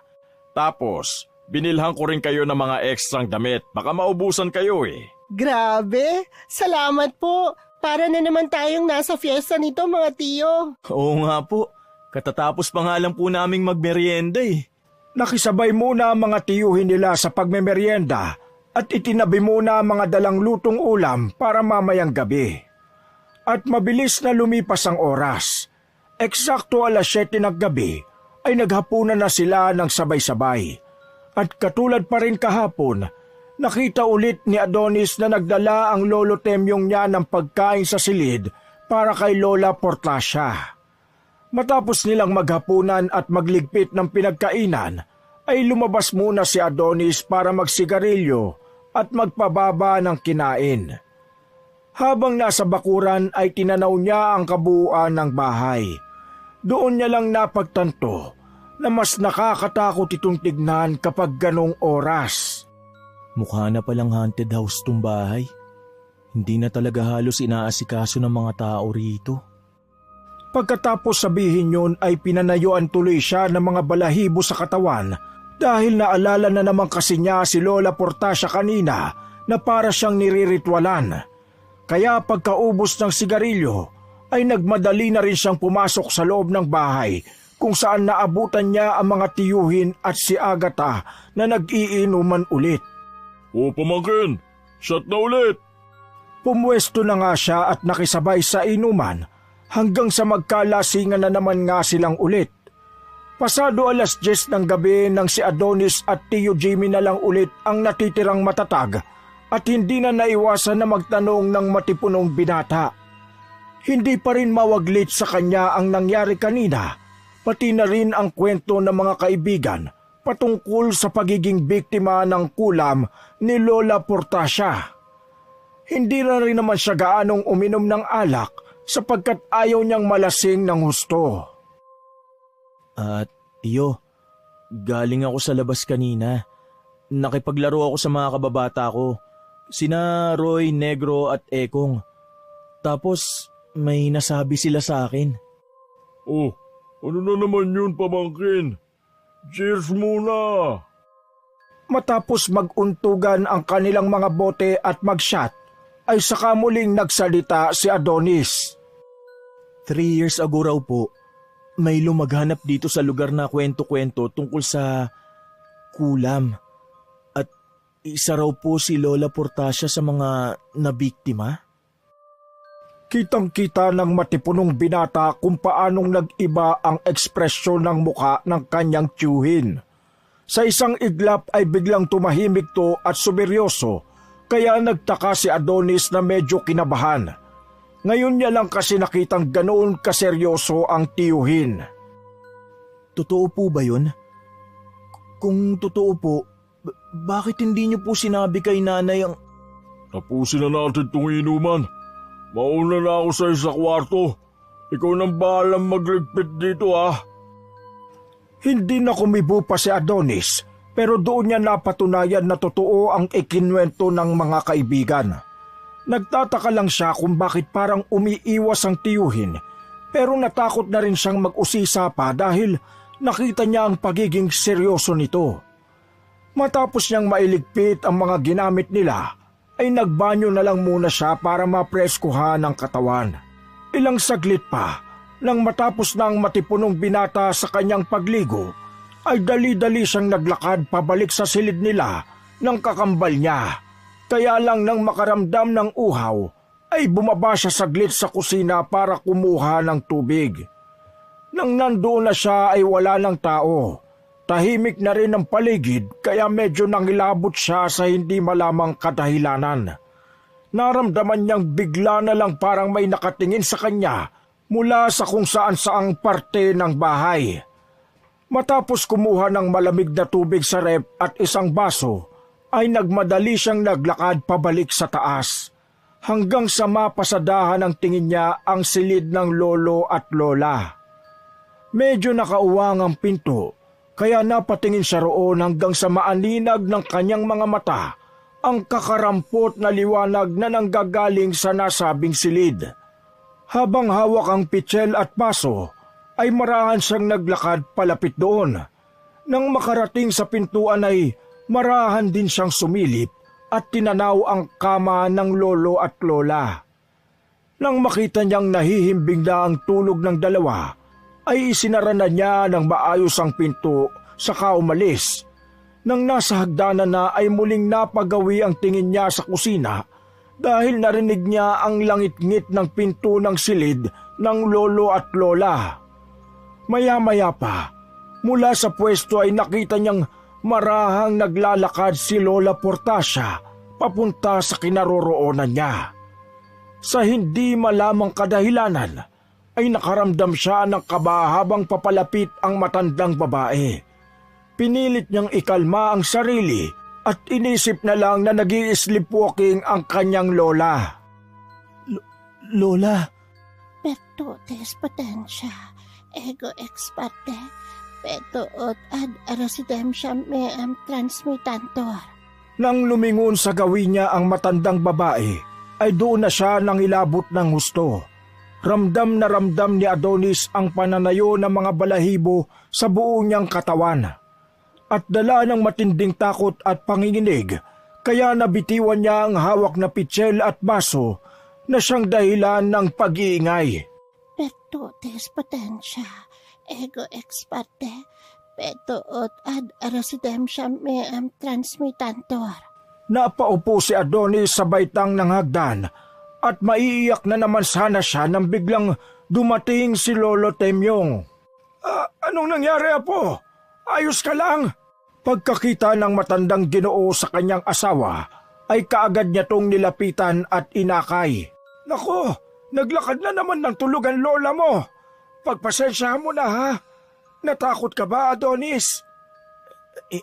Speaker 4: Tapos, binilhan ko rin kayo ng mga ekstrang damit. Baka maubusan kayo eh.
Speaker 3: Grabe, salamat po. Para na naman tayong nasa fiesta nito, mga tiyo.
Speaker 2: Oo nga po, katatapos pa nga lang po naming magmerienda eh.
Speaker 1: Nakisabay muna ang mga tiyuhin nila sa pagmemeryenda at itinabi muna ang mga dalang lutong ulam para mamayang gabi. At mabilis na lumipas ang oras. Eksakto 7:00 ng gabi ay naghapunan na sila ng sabay-sabay. At katulad pa rin kahapon, nakita ulit ni Adonis na nagdala ang lolo Temyong niya ng pagkain sa silid para kay Lola Portacia. Matapos nilang maghapunan at magligpit ng pinagkainan, ay lumabas muna si Adonis para magsigarilyo at magpababa ng kinain. Habang nasa bakuran ay tinanaw niya ang kabuuan ng bahay. Doon niya lang napagtanto na mas nakakatakot itong tignan kapag ganong oras.
Speaker 2: Mukha na palang haunted house tong bahay. Hindi na talaga halos inaasikaso ng mga tao rito.
Speaker 1: Pagkatapos sabihin yun ay pinanayuan tuloy siya ng mga balahibo sa katawan dahil naalala na naman kasi niya si Lola Portacia kanina na para siyang niriritwalan. Kaya pagkaubos ng sigarilyo ay nagmadali na rin siyang pumasok sa loob ng bahay kung saan naabutan niya ang mga tiyuhin at si Agatha na nag-iinuman ulit.
Speaker 4: O pamangkin, shot na ulit.
Speaker 1: Pumwesto na nga siya at nakisabay sa inuman hanggang sa magkalasingan na naman nga silang ulit. Pasado 10:00 ng gabi nang si Adonis at Tio Jimmy na lang ulit ang natitirang matatag at hindi na naiwasan na magtanong ng matipunong binata. Hindi pa rin mawaglit sa kanya ang nangyari kanina, pati na rin ang kwento ng mga kaibigan patungkol sa pagiging biktima ng kulam ni Lola Portacia. Hindi na rin naman siya gaanong uminom ng alak sapagkat ayaw niyang malasing ng husto.
Speaker 2: At Tiyo, galing ako sa labas kanina. Nakipaglaro ako sa mga kababata ko, sina Roy, Negro at Ekong. Tapos may nasabi sila sa akin.
Speaker 4: Oh, ano na naman yun pamangkin? Cheers muna!
Speaker 1: Matapos maguntugan ang kanilang mga bote at mag-shot, ay saka muling nagsalita si Adonis.
Speaker 2: 3 years ago raw po, may lumaghanap dito sa lugar na kwento-kwento tungkol sa kulam. At isa raw po si Lola Portacia sa mga nabiktima.
Speaker 1: Kitang-kita ng matipunong binata kung paanong nag-iba ang ekspresyon ng muka ng kanyang tiyuhin. Sa isang iglap ay biglang tumahimik to at sumeryoso, kaya nagtaka si Adonis na medyo kinabahan. Ngayon niya lang kasi nakitang ganoon kaseryoso ang tiyuhin.
Speaker 2: Totoo po ba yun? Kung totoo po, bakit hindi niyo po sinabi kay nanay ang...
Speaker 4: Tapusin na natin itong inuman. Mauna na ako sa kwarto. Ikaw nang bahalang magligpit dito
Speaker 1: Hindi na kumibo pa si Adonis, pero doon niya napatunayan na totoo ang ikinwento ng mga kaibigan. Nagtataka lang siya kung bakit parang umiiwas ang tiyuhin, pero natakot na rin siyang mag-usisa pa dahil nakita niya ang pagiging seryoso nito. Matapos niyang mailigpit ang mga ginamit nila, ay nagbanyo na lang muna siya para mapreskuhan ang katawan. Ilang saglit pa, nang matapos na ang matipunong binata sa kanyang pagligo, ay dali-dali siyang naglakad pabalik sa silid nila ng kakambal niya. Kaya lang nang makaramdam ng uhaw, ay bumaba siya saglit sa kusina para kumuha ng tubig. Nang nandoon na siya ay wala ng tao. Tahimik na rin ang paligid kaya medyo nangilabot siya sa hindi malamang kadahilanan. Naramdaman niyang bigla na lang parang may nakatingin sa kanya mula sa kung saan-saang parte ng bahay. Matapos kumuha ng malamig na tubig sa ref at isang baso, ay nagmadali siyang naglakad pabalik sa taas. Hanggang sa mapasadahan ng tingin niya ang silid ng lolo at lola. Medyo nakauwang ang pinto, kaya napatingin siya roon hanggang sa maaninag ng kanyang mga mata ang kakarampot na liwanag na nanggagaling sa nasabing silid. Habang hawak ang pitsil at baso, ay marahan siyang naglakad palapit doon. Nang makarating sa pintuan ay marahan din siyang sumilip at tinanaw ang kama ng lolo at lola. Nang makita niyang nahihimbing na ang tulog ng dalawa, ay isinara na niya ng maayos ang pinto saka umalis. Nang nasa hagdanan na ay muling napagawi ang tingin niya sa kusina dahil narinig niya ang langit-ngit ng pinto ng silid ng lolo at lola. Maya-maya pa, mula sa pwesto ay nakita niyang marahang naglalakad si Lola Portacia papunta sa kinaroroonan niya. Sa hindi malamang kadahilanan, ay nakaramdam siya ng kaba habang papalapit ang matandang babae. Pinilit niyang ikalma ang sarili at inisip na lang na nag-i-sleepwalking ang kanyang lola.
Speaker 2: Lola,
Speaker 5: Pertutes potentia, ego ex parte, peto ut ad residentiam meam transmitantor.
Speaker 1: Nang lumingon sa gawin niya ang matandang babae, ay doon na siya nang ilabot ng husto. Ramdam na ramdam ni Adonis ang pananayo ng mga balahibo sa buo niyang katawan. At dala ng matinding takot at panginginig, kaya nabitiwan niya ang hawak na pitsil at baso na siyang dahilan ng pag-iingay.
Speaker 5: Pertutes potentia, ego ex parte, peto ut ad residentiam meam transmitantor.
Speaker 1: Napaupo si Adonis sa baitang ng hagdan at maiiyak na naman sana siya nang biglang dumating si Lolo Temyong. Anong nangyari, Apo? Ayos ka lang? Pagkakita ng matandang Ginoo sa kanyang asawa, ay kaagad niya tong nilapitan at inakay. Nako, naglakad na naman ng tulugan lola mo. Pagpasensyahan mo na ha. Natakot ka ba, Adonis?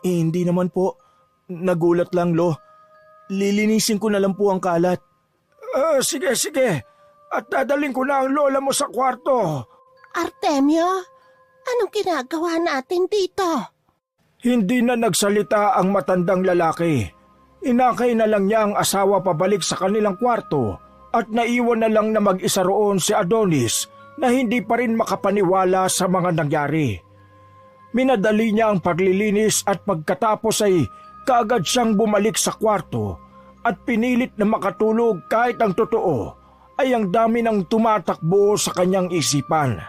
Speaker 2: Hindi naman po. Nagulat lang, Lo. Lilinisin ko na lang po ang kalat.
Speaker 1: Sige. At dadaling ko na ang lola mo sa kwarto.
Speaker 5: Artemio, anong ginagawa natin dito?
Speaker 1: Hindi na nagsalita ang matandang lalaki. Inakay na lang niya ang asawa pabalik sa kanilang kwarto at naiwan na lang na mag-isa roon si Adonis na hindi pa rin makapaniwala sa mga nangyari. Minadali niya ang paglilinis at pagkatapos ay kaagad siyang bumalik sa kwarto at pinilit na makatulog kahit ang totoo ay ang dami ng tumatakbo sa kanyang isipan.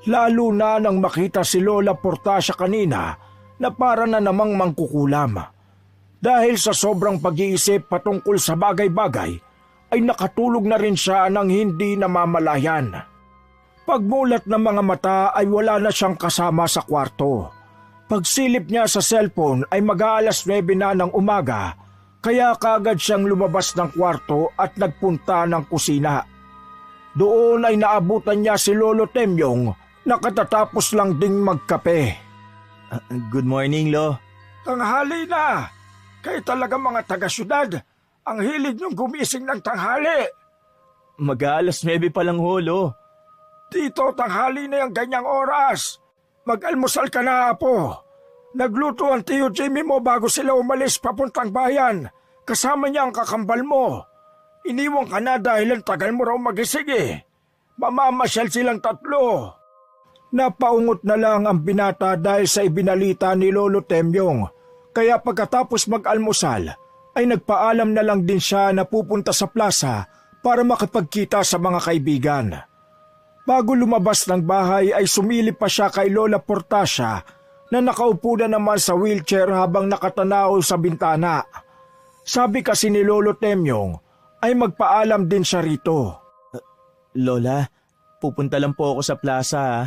Speaker 1: Lalo na nang makita si Lola Portacia kanina na para na namang mangkukulam. Dahil sa sobrang pag-iisip patungkol sa bagay-bagay, ay nakatulog na rin siya ng hindi namamalayan. Pagmulat ng mga mata ay wala na siyang kasama sa kwarto. Pagsilip niya sa cellphone ay mag-aalas 9 na ng umaga, kaya kaagad siyang lumabas ng kwarto at nagpunta ng kusina. Doon ay naabutan niya si Lolo Temyong na katatapos lang ding magkape.
Speaker 2: Good morning, Lo.
Speaker 1: Tanghali na! Kayo talaga mga taga-syudad, ang hilig niyong gumising ng tanghali.
Speaker 2: Mag-aalas 9 pa lang ho, Lo.
Speaker 1: Dito, tanghali na yung ganyang oras. Mag-almusal ka na, Apo. Nagluto ang Tio Jimmy mo bago sila umalis papuntang bayan. Kasama niya ang kakambal mo. Iniwan ka na dahil ang tagal mo raw magising eh. Mamamasyal silang 3. Napaungot na lang ang binata dahil sa ibinalita ni Lolo Temyong. Kaya pagkatapos mag-almusal, ay nagpaalam na lang din siya na pupunta sa plaza para makipagkita sa mga kaibigan. Bago lumabas ng bahay ay sumilip pa siya kay Lola Portacia na nakaupo na naman sa wheelchair habang nakatanaw sa bintana. Sabi kasi ni Lolo Temyong ay magpaalam din siya rito.
Speaker 2: Lola, pupunta lang po ako sa plaza ha.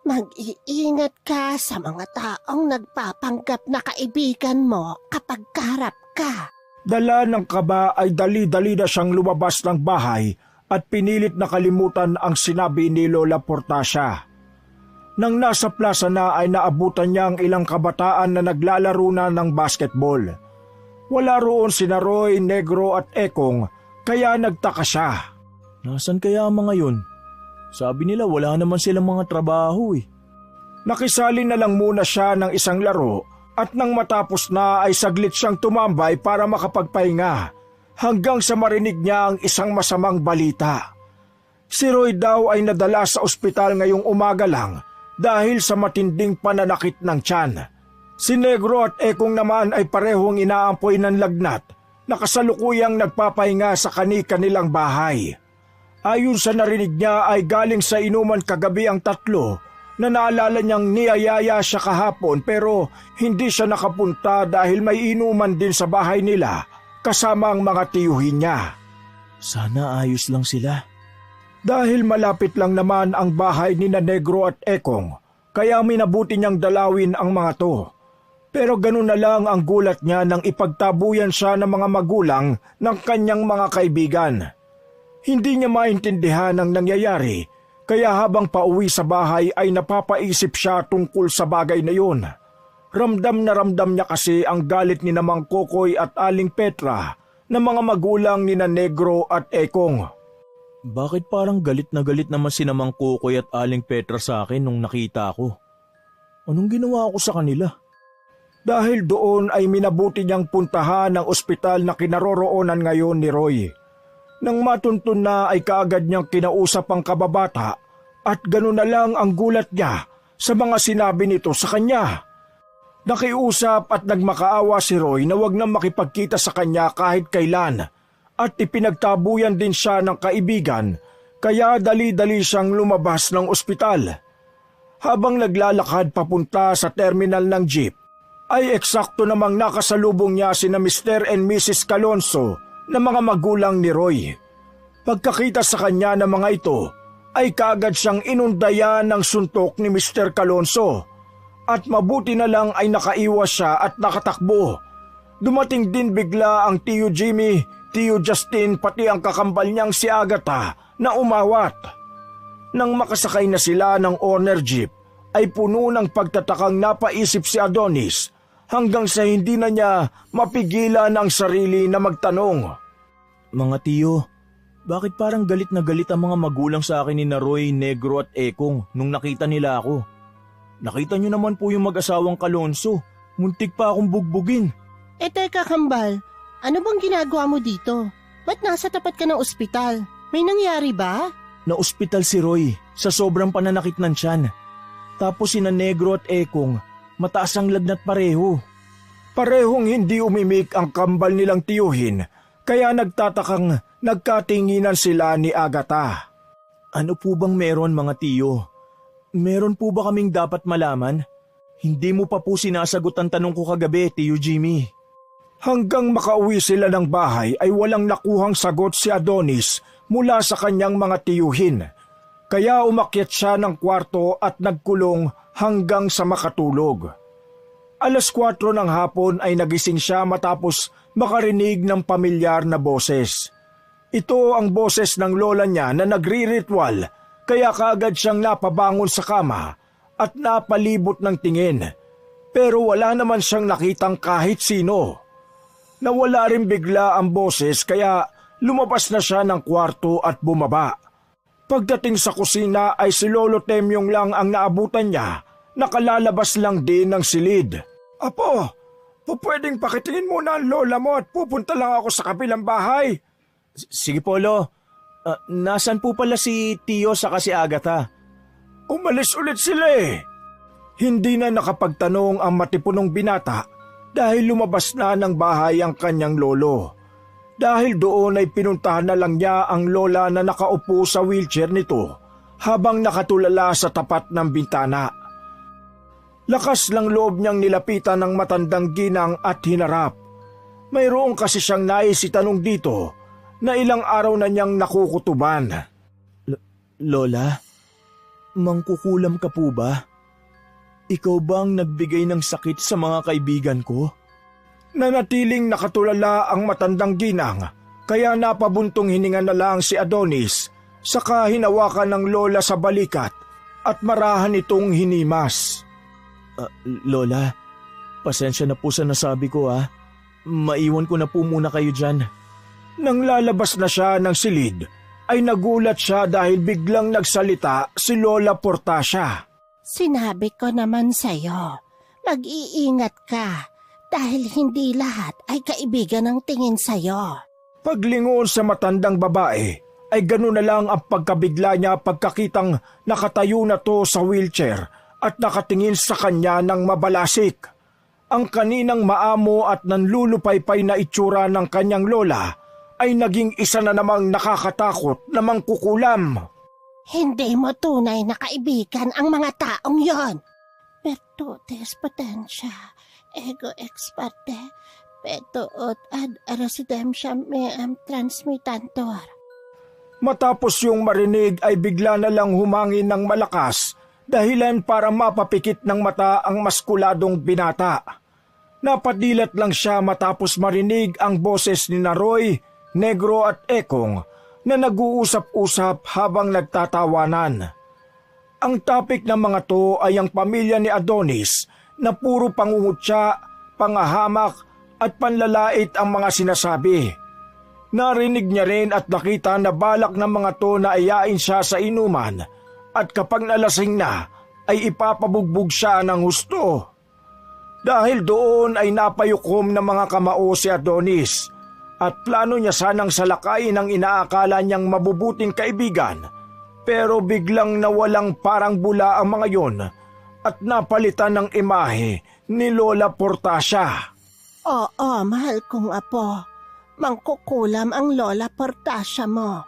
Speaker 5: Mag-iingat ka sa mga taong nagpapanggap na kaibigan mo kapag kaharap ka.
Speaker 1: Dala ng kaba ay dali-dali na siyang lumabas ng bahay at pinilit na kalimutan ang sinabi ni Lola Portacia. Nang nasa plaza na ay naabutan niya ang ilang kabataan na naglalaro na ng basketball. Wala roon sina Roy, Negro at Ekong kaya nagtaka siya.
Speaker 2: Nasaan kaya ang mga yun? Sabi nila wala naman silang mga trabaho eh.
Speaker 1: Nakisali na lang muna siya ng isang laro at nang matapos na ay saglit siyang tumambay para makapagpahinga hanggang sa marinig niya ang isang masamang balita. Si Roy daw ay nadala sa ospital ngayong umaga lang dahil sa matinding pananakit ng tiyan. Si Negro at Ekong naman ay parehong inaampoy ng lagnat na kasalukuyang nagpapahinga sa kani-kanilang bahay. Ayon sa narinig niya ay galing sa inuman kagabi ang 3 na naalala niyang niyayaya siya kahapon pero hindi siya nakapunta dahil may inuman din sa bahay nila kasama ang mga tiyuhin niya.
Speaker 2: Sana ayos lang sila.
Speaker 1: Dahil malapit lang naman ang bahay ni na Negro at Ekong, kaya minabuti niyang dalawin ang mga to. Pero ganun na lang ang gulat niya nang ipagtabuyan siya ng mga magulang ng kanyang mga kaibigan. Hindi niya maintindihan ang nangyayari, kaya habang pauwi sa bahay ay napapaisip siya tungkol sa bagay na yun. Ramdam na ramdam niya kasi ang galit ni Mang Kokoy at Aling Petra na mga magulang ni na Negro at Ekong.
Speaker 2: Bakit parang galit na galit naman si Mang Kokoy at Aling Petra sa akin nung nakita ko? Anong ginawa ko sa kanila?
Speaker 1: Dahil doon ay minabuti niyang puntahan ang ospital na kinaroroonan ngayon ni Roy. Nang matuntun na ay kaagad niyang kinausap ang kababata at gano'n na lang ang gulat niya sa mga sinabi nito sa kanya. Nakiusap at nagmakaawa si Roy na wag na makipagkita sa kanya kahit kailan at ipinagtabuyan din siya ng kaibigan kaya dali-dali siyang lumabas ng ospital. Habang naglalakad papunta sa terminal ng jeep, ay eksakto namang nakasalubong niya sina Mr. and Mrs. Calonso na mga magulang ni Roy. Pagkakita sa kanya ng mga ito, ay kaagad siyang inundayan ng suntok ni Mr. Calonso at mabuti na lang ay nakaiwas siya at nakatakbo. Dumating din bigla ang Tio Jimmy, Tio Justin pati ang kakambal niyang si Agatha na umawat. Nang makasakay na sila ng owner jeep, ay puno ng pagtatakang napaisip si Adonis hanggang sa hindi na niya mapigilan ang sarili na magtanong.
Speaker 2: Mga tiyo, bakit parang galit na galit ang mga magulang sa akin ni Roy, Negro at Ekong nung nakita nila ako? Nakita niyo naman po yung mag-asawang Calonso. Muntik pa akong bugbugin.
Speaker 3: Teka kambal, ano bang ginagawa mo dito? Ba't nasa tapat ka ng ospital? May nangyari ba?
Speaker 2: Na-ospital si Roy sa sobrang pananakit ng tiyan. Tapos sina Negro at Ekong, mataas ang lagnat pareho.
Speaker 1: Parehong hindi umimik ang kambal nilang tiyuhin, kaya nagtatakang nagkatinginan sila ni Agatha.
Speaker 2: Ano po bang meron mga tiyo? Meron po ba kaming dapat malaman? Hindi mo pa po sinasagot ang tanong ko kagabi, Tio Jimmy.
Speaker 1: Hanggang makauwi sila ng bahay ay walang nakuhang sagot si Adonis mula sa kanyang mga tiyuhin. Kaya umakyat siya ng kwarto at nagkulong hanggang sa makatulog. 4 ng hapon ay nagising siya matapos makarinig ng pamilyar na boses. Ito ang boses ng lola niya na nagri-ritual, kaya kaagad siyang napabangon sa kama at napalibot ng tingin. Pero wala naman siyang nakitang kahit sino. Nawala rin bigla ang boses kaya lumabas na siya ng kwarto at bumaba. Pagdating sa kusina ay si Lolo Temyong lang ang naabutan niya, nakalalabas lang din ng silid. Apo, pwedeng pakitingin muna ang lola mo at pupunta lang ako sa kabilang bahay.
Speaker 2: Sige po, Lo. Nasaan po pala si Tio saka si Agatha?
Speaker 1: Umalis ulit sila eh. Hindi na nakapagtanong ang matipunong binata dahil lumabas na ng bahay ang kanyang lolo. Dahil doon ay pinuntahan na lang niya ang lola na nakaupo sa wheelchair nito habang nakatulala sa tapat ng bintana. Lakas lang loob niyang nilapitan ng matandang ginang at hinarap. Mayroong kasi siyang nais itanong dito na ilang araw na niyang nakukutuban.
Speaker 2: Lola, mangkukulam ka po ba? Ikaw bang nagbigay ng sakit sa mga kaibigan ko?
Speaker 1: Nanatiling nakatulala ang matandang ginang, kaya napabuntong hininga na lang si Adonis, saka hinawakan ng lola sa balikat at marahan itong hinimas.
Speaker 2: Lola, pasensya na po sa nasabi ko ha. Maiwan ko na po muna kayo dyan.
Speaker 1: Nang lalabas na siya ng silid, ay nagulat siya dahil biglang nagsalita si Lola Portacia.
Speaker 5: Sinabi ko naman sa'yo, mag-iingat ka dahil hindi lahat ay kaibigan ng tingin sa'yo.
Speaker 1: Paglingon sa matandang babae, ay gano'n na lang ang pagkabigla niya pagkakitang nakatayo na to sa wheelchair at nakatingin sa kanya ng mabalasik. Ang kaninang maamo at nanlulupaypay na itsura ng kanyang lola ay naging isa na namang nakakatakot na mangkukulam.
Speaker 5: Hindi mo tunay na kaibigan ang mga taong yon. Virtudes potentia, ego ex parte, peto ut ad residentiam meam transmittantur.
Speaker 1: Matapos yung marinig ay bigla na lang humangin ng malakas, dahilan para mapapikit ng mata ang maskuladong binata. Napadilat lang siya matapos marinig ang boses ni Roy, Negro at Ekong na nag-uusap-usap habang nagtatawanan. Ang topic ng mga to ay ang pamilya ni Adonis na puro pangungutya, pangahamak at panlalait ang mga sinasabi. Narinig niya rin at nakita na balak ng mga to na ayain siya sa inuman at kapag nalasing na ay ipapabugbog siya ng husto. Dahil doon ay napayukom ng mga kamao si Adonis at plano niya sanang salakayin ang inaakala niyang mabubuting kaibigan, pero biglang nawalang parang bula ang mga yon at napalitan ng imahe ni Lola Portacia.
Speaker 5: Oo, mahal kong apo. Mangkukulam ang Lola Portacia mo.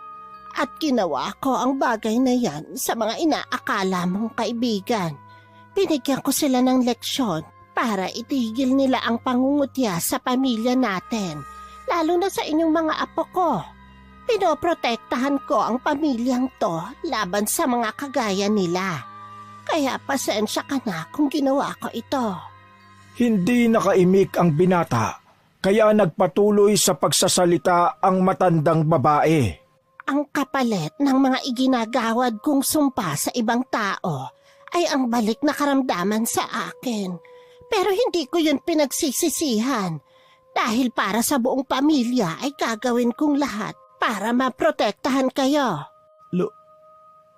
Speaker 5: At ginawa ko ang bagay na yan sa mga inaakala mong kaibigan. Binigyan ko sila ng leksyon para itigil nila ang pangungutya sa pamilya natin, lalo na sa inyong mga apo ko. Pinoprotektahan ko ang pamilyang to laban sa mga kagaya nila. Kaya pasensya ka na kung ginawa ko ito.
Speaker 1: Hindi nakaimik ang binata, kaya nagpatuloy sa pagsasalita ang matandang babae.
Speaker 5: Ang kapalit ng mga iginagawad kong sumpa sa ibang tao ay ang balik na karamdaman sa akin. Pero hindi ko yun pinagsisisihan dahil para sa buong pamilya ay gagawin kong lahat para maprotektahan kayo.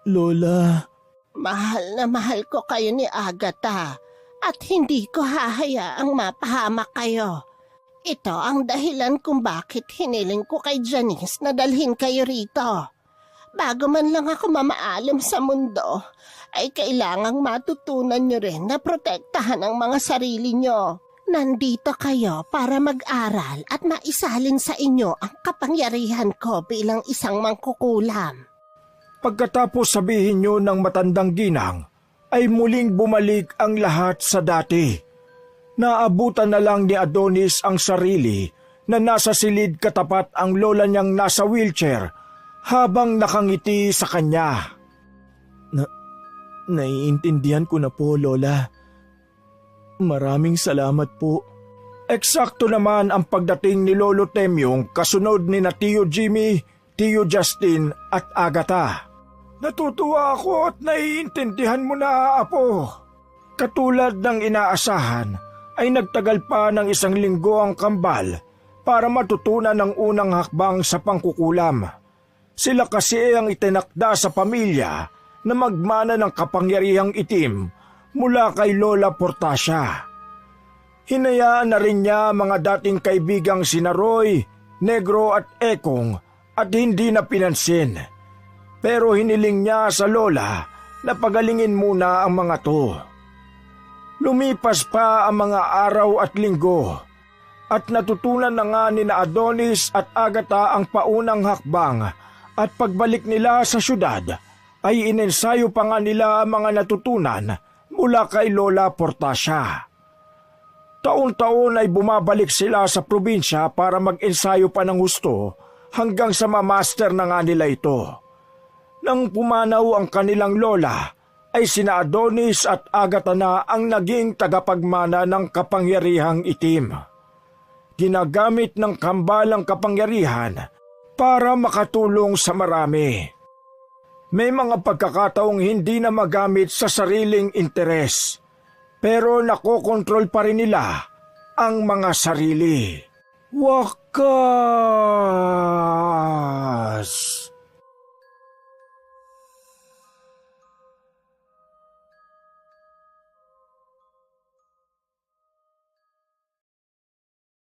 Speaker 2: Lola...
Speaker 5: Mahal na mahal ko kayo ni Agatha at hindi ko hahayaang mapahamak kayo. Ito ang dahilan kung bakit hiniling ko kay Janice na dalhin kayo rito. Bago man lang ako mamaalam sa mundo, ay kailangang matutunan nyo rin na protektahan ang mga sarili nyo. Nandito kayo para mag-aral at maisalin sa inyo ang kapangyarihan ko bilang isang mangkukulam.
Speaker 1: Pagkatapos sabihin niyo ng matandang ginang, ay muling bumalik ang lahat sa dati. Naabutan na lang ni Adonis ang sarili na nasa silid katapat ang lola niyang nasa wheelchair habang nakangiti sa kanya.
Speaker 2: Naiintindihan ko na po, Lola. Maraming salamat po.
Speaker 1: Eksakto naman ang pagdating ni Lolo Temyong kasunod ni na Tio Jimmy, Tio Justin at Agatha. Natutuwa ako at naiintindihan mo na, Apo. Katulad ng inaasahan, ay nagtagal pa ng 1 linggo ang kambal para matutunan ang unang hakbang sa pangkukulam. Sila kasi ang itinakda sa pamilya na magmana ng kapangyarihang itim mula kay Lola Portacia. Hinayaan na rin niya mga dating kaibigang sina Roy, Negro at Ekong at hindi na pinansin. Pero hiniling niya sa Lola na pagalingin muna ang mga to. Lumipas pa ang mga araw at linggo at natutunan na nga ni na Adonis at Agatha ang paunang hakbang at pagbalik nila sa syudad ay inensayo pa nga nila ang mga natutunan mula kay Lola Portacia. Taon-taon ay bumabalik sila sa probinsya para mag-ensayo pa ng husto hanggang sa mamaster na nga nila ito. Nang pumanaw ang kanilang lola, ay sina Adonis at Agatha na ang naging tagapagmana ng kapangyarihang itim. Ginagamit ng kambalang kapangyarihan para makatulong sa marami. May mga pagkakataong hindi na magamit sa sariling interes, pero nakokontrol pa rin nila ang mga sarili. Wakas!